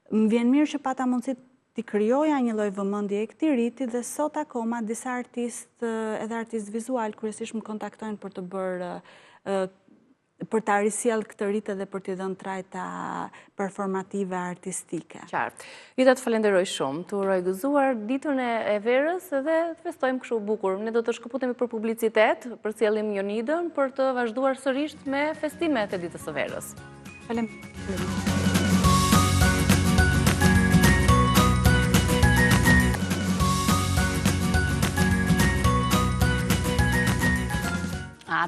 më vjen mirë që pata mundësi t'i krijoja një lloj vëmendje e këtij riti dhe sot akoma disa artistë edhe artistë vizual kryesisht më kontaktojnë për të bërë për ta risjell këtë rit edhe për t'i dhënë trajta performative artistike. Qartë. Jeta të falenderoj shumë, të uroj gëzuar ditën e verës edhe të festojmë kështu bukur. Ne do të shkëputemi për publicitet, për sjellim Jonidën, për të vazhduar sërish me festimet e ditës së verës. Faleminderit.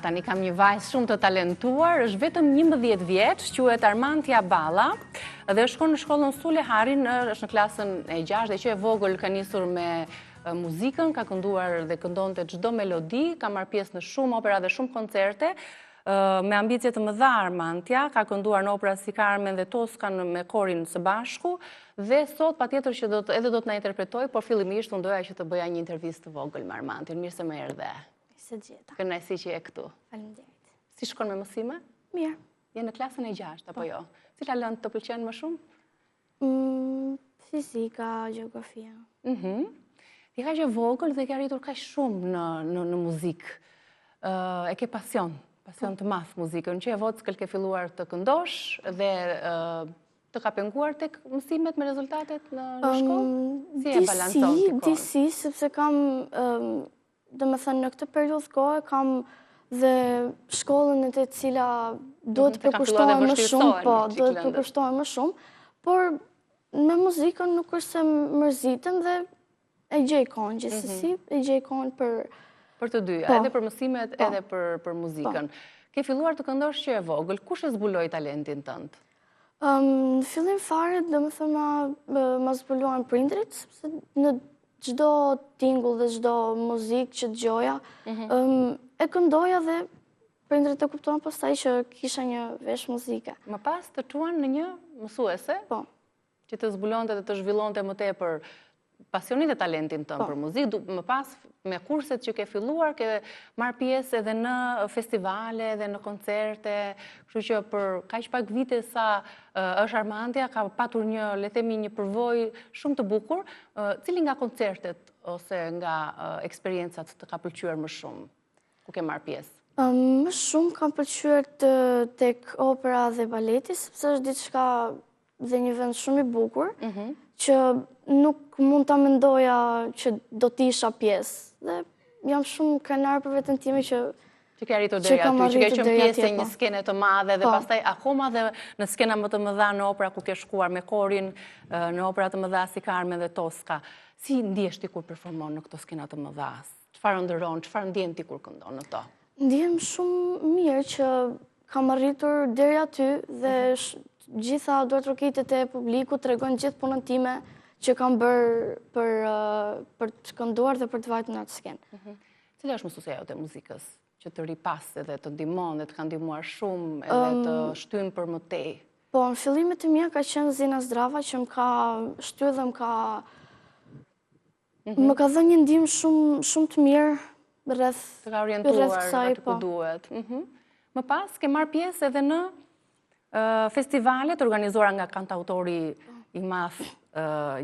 Tani kam një vajzë shumë të talentuar, është vetëm 11 vjeç, quhet Armantia Balla, dhe shkon në shkollën Sule Harin, është në klasën e 6 dhe që e vogël ka nisur me muzikën, ka kënduar dhe këndonte çdo melodi, ka marrë pjesë në shumë opera dhe shumë koncerte. Me ambicie të mëdha Armantia, ka kënduar në opera si Carmen dhe Toscan me korin së bashku, dhe sot patjetër që do të na interpretoj, por fillimisht unë doja që të bëja një intervistë të vogël me Armantin. Mirë se më erdhe. Kënaqësi që je këtu. Faleminderit. Si shkon me mësime? Mirë. Je në klasën e 6 apo jo? Cila lëndë të pëlqen më shumë? Fizika, gjeografia. Ti ka që vogël dhe ke arritur kaq shumë në muzikë. E ke pasion të madh muzikën, që e vockël ke filluar të këndosh dhe të ka penguar tek mësimet me rezultatet në shkollë? Si e balancon ti kohën? Disi, sepse kam dhe me thënë në këtë periudhë kohë kam dhe shkollën e të cila duhet të përkushtohen më shumë, po, duhet të përkushtohen më shumë, por me muzikën nuk është se mërzitem dhe e gjej kohën gjithsesi, e gjej kohën për të dyja, edhe për mësimet, edhe për muzikën. Ke filluar të këndosh që e vogël, kush e zbuloi talentin tënd? Në fillim fare, dhe me thënë ma zbuluan prindrit, sepse në çdo tingull dhe çdo muzikë që dëgjoja, e këndoja dhe prindrit e kuptuan pastaj që kisha një vesh muzike. Më pas të çuan në një mësuese? Po. Që të zbulonte dhe të zhvillonte më tepër pasionin dhe talentin tënd për muzikë. Më pas me kurset që ke filluar, ke marrë pjesë edhe në festivale dhe në koncerte, kështu që për kaq pak vite sa është Armantia ka patur le të themi një përvojë shumë të bukur. Cili nga koncertet ose nga eksperiencat të ka pëlqyer më shumë ku ke marrë pjesë? Më shumë kam pëlqyer tek opera dhe baleti, sepse është diçka dhe një vend shumë i bukur, që nuk mund ta mendoja që do t'isha pjesë. Dhe jam shumë krenar për veten time që ke arritur deri aty, që ke qenë pjesë e një skene të madhe dhe pastaj akoma dhe në skena më të mëdha në opera ku ke shkuar me korin, në opera të mëdha si Carmen dhe Tosca. Si ndihesh ti kur performon në këto skena të mëdha? Çfarë ndëron, çfarë ndjen ti kur këndon në to? Ndihem shumë mirë që kam arritur deri aty dhe gjitha duartrokitet e publikut tregojnë gjithë punën time që kam bërë për të kënduar dhe për të vajtur në atë skenë. Cila është mësuesja jote e muzikës që të ripas edhe të ndihmon dhe të ka ndihmuar shumë edhe të shtyn për më tej? Po, në fillimet e mia ka qenë Zina Zdrava që më ka shtyr dhe më ka dhënë një ndihmë shumë të mirë rreth të ka orientuar atë ku po. duhet. Më pas ke marrë pjesë edhe në festivalet organizuara nga kantautori i madh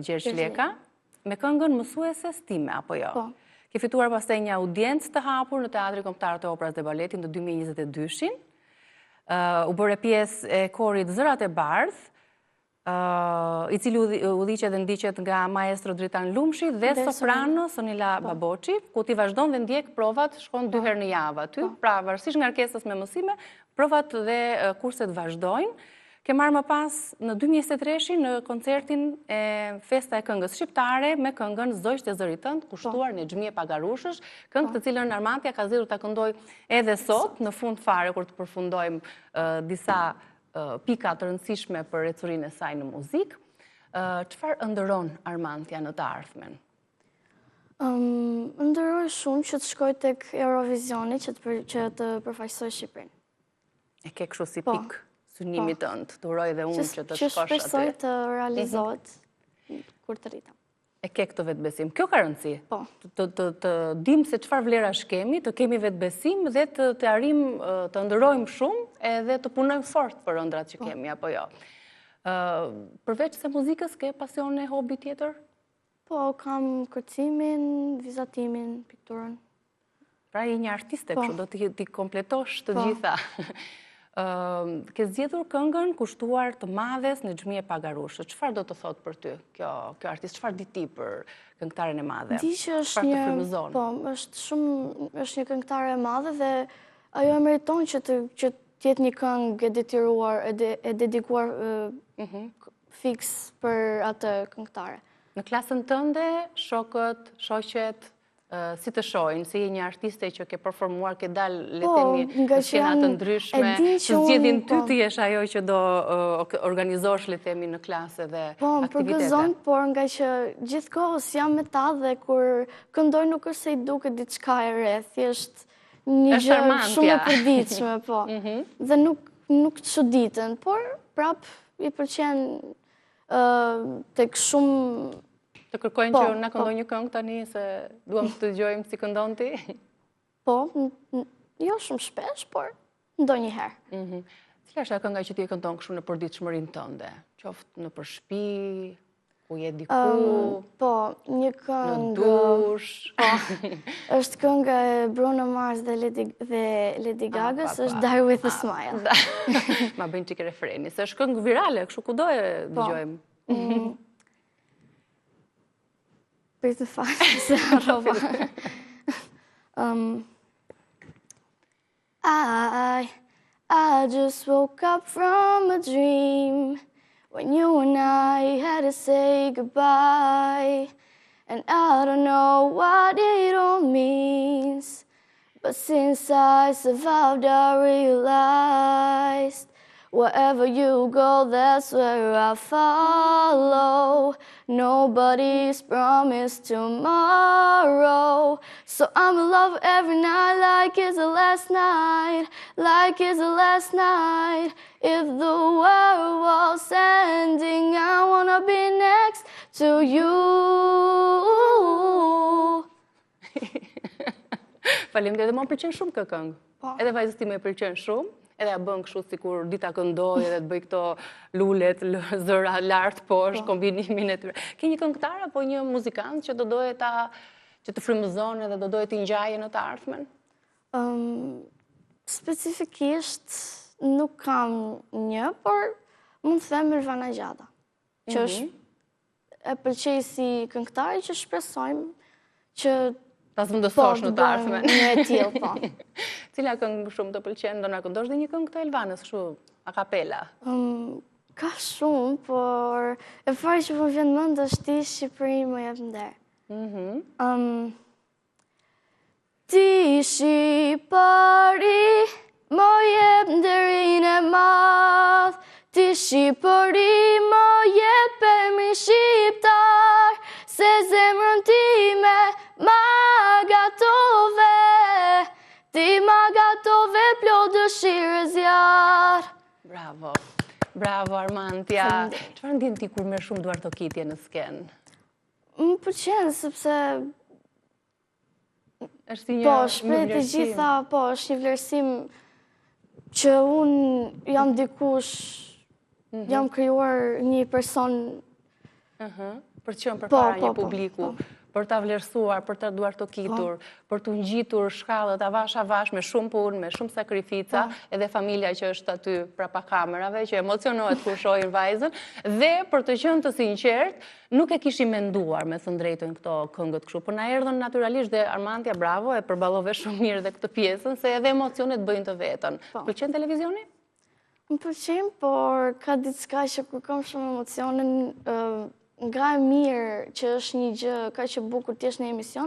Gjergj Leka me këngën Mësueses time, apo jo? Po. Ke fituar pastaj një audiencë të hapur në Teatrin Kombëtar të Operës dhe Baletit në 2022-shin. U bëre pjesë e korit Zërat e Bardh, i cili udhiqet dhe ndiqet nga maestro Dritan Lumshi dhe soprano Sonila Baboçi, ku ti vazhdon dhe ndjek provat, shkon 2 herë në javë aty, pra varësisht nga kërkesës me mësime, provat dhe kurset vazhdojnë. Ke marrë më pas në 2023 në koncertin e Festa e Këngës Shqiptare me këngën Zdo ishte zëri tënd, kushtuar në Xhmie Pagarushësh, këngë të cilën Armantja ka zgjedhur ta këndoj edhe sot, në fund fare kur të përfundojmë disa pika të rëndësishme për ecurinë e saj në muzikë. Çfarë ëndërron Armantja në të ardhmen? Ëndërroj shumë që të shkoj tek Eurovisioni që të përfaqësoj Shqipërinë. E ke kështu si pikë synimit tënd, të uroj dhe unë që të shkosh aty. Që shpresoj të realizohet kur të rritem. E ke këtë vetbesim. Kjo ka rëndësi. Po. Të dim se çfarë vlerash kemi, të kemi vetbesim dhe të arrim të ndërrojmë shumë edhe të punojmë fort për ëndrat që kemi, apo jo. Përveç se muzikës, ke pasione, hobi tjetër? Po, kam kërcimin, vizatimin, pikturën. Pra je një artiste, kështu do t'i kompletosh të gjitha. Ke zgjedhur këngën Kushtuar të madhes në Xhmie Pagarushë. Çfarë do të thotë për ty kjo artist? Çfarë di ti për këngëtaren e madhe? Di që është një këngëtare e madhe dhe ajo e meriton që të jetë një këngë e detyruar, e dedikuar fiks për atë këngëtare. Në klasën tënde, shokët, shoqet, si të shojnë, si një artiste që ke performuar, ke dalë, le themi, në skenat të ndryshme, të zgjedhin ty të jesh ajo që do organizosh, le themi, në klasë dhe aktivitete. Po, më përgëzon, por nga që gjithkohës jam me ta dhe kur këndoj nuk është se i duke diçka e re, thjesht një gjë shumë e përditshme, po. Dhe nuk të çuditën, por prap i pëlqen tek shumë. Të kërkojnë që na këndoj një këngë tani, se duam të dëgjojmë si këndon ti? Po, jo shumë shpesh, por ndonjëherë. Cila është kënga që ti e këndon kështu në përditshmërinë tënde? Qoftë në shtëpi, ku je diku? Po, një këngë. Në dush? Po, është kënga e Bruno Mars dhe Lady Gagës, është Die With A Smile. Ma bëjnë çike refreni, se është këngë virale, kështu kudo e dëgjojmë. Për të faqë, se harrova. I just woke up from a dream when you and I had to say goodbye. And I don't know what it all means, but since I survived I realized wherever you go, that's where I follow. Nobody's promised tomorrow. So I'm in love every night like it's the last night, like it's the last night. If the world was ending, I wanna be next to you. Faleminderit, më pëlqen shumë kjo këngë. Edhe vajzës time e pëlqen shumë. Edhe a bën kështu sikur dita këndoj edhe të bëj këto lulet, zëra lart poshtë, kombinimin e tyre. Ke një këngëtar apo një muzikant që do doje që të frymëzon edhe do doje të ngjaje në të ardhmen? Specifikisht nuk kam një, por mund të them Irvana Gjata, që është e pëlqej si këngëtar që shpresojmë që ta zvendësosh në të ardhmen. Një e tillë, po. Cila këngë shumë të pëlqen, do na këndosh dhe një këngë të Elvanës, kështu, a kapela? Ka shumë, por e pari që më vjen mend është Ti Shqipërinë më jep nder. Ti Shqipërinë Shqipëri më jep emri shqiptar, se zemrën time ma gatove, ti ma gatove plot dëshirë zjarë. Bravo, bravo Armantia. Çfarë ndjen ti kur merr shumë duartokitje në skenë? Më pëlqen sepse Është një shpreh të gjitha, është një vlerësim që unë jam dikush, jam krijuar një person për të qenë përpara një publiku, për ta vlerësuar, për ta duartokitur, për të ngjitur shkallët avash me shumë punë, me shumë sakrifica, edhe familja që është aty prapa kamerave, që emocionohet kur shohin vajzën, dhe për të qenë të sinqert, nuk e kishim menduar me thënë drejtën këto këngët kështu, por na erdhën naturalisht dhe Armantia, bravo, e përballove shumë mirë dhe këtë pjesën, se edhe emocionet bëjnë të vetën. Pëlqen televizioni? Më pëlqen, por ka diçka që kur kam shumë emocionin, nga e mirë që është një gjë ka që bukur të jesh në emision,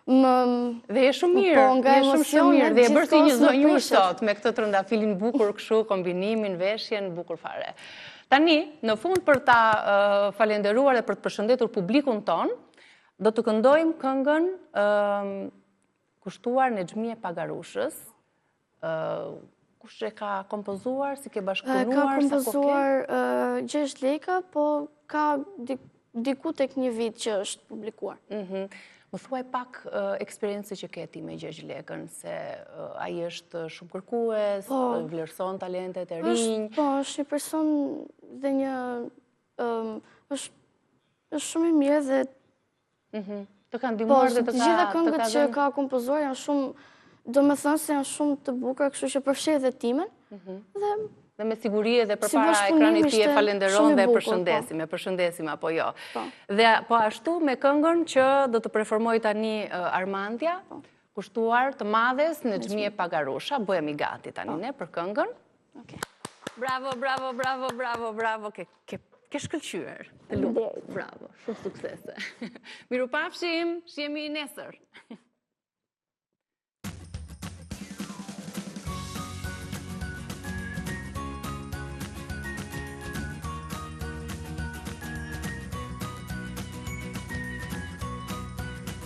dhe e shumë mirë, dhe e shumë mirë, dhe e bërë si një zonjur sot, me këtë trëndafilin bukur këshu, kombinimin, veshjen, bukur fare. Tani, në fund për ta falenderuar dhe për të përshëndetur publikun ton, do të këndojmë këngën kushtuar në Xhmie Pagarushës. Kush e ka kompozuar, si ke bashkëpunuar? Ka kompozuar 6 leka, po ka diku tek një vit që është publikuar. Më thuaj pak eksperiencë që ke ti me Gjergj Lekën, se ai është shumë kërkues, vlerëson talentet e rinj. Po, është një person dhe një... është shumë i mirë dhe... Të kanë ndihmuar dhe të ka... Të gjitha këngët që ka kompozuar janë shumë... Do me thënë se janë shumë të bukura, kështu që përfshirë dhe timen. Dhe me siguri edhe përpara ekranit ti e falenderon dhe përshëndesim apo jo. Dhe po ashtu me këngën që do të performoj tani Armantia, kushtuar të madhes në Xhmie Pagarusha, bëhemi gati tani ne për këngën. Bravo, bravo, bravo, bravo, bravo, ke shkëlqyer. Të lutem. Bravo, shumë suksese. Mirupafshim, shihemi nesër.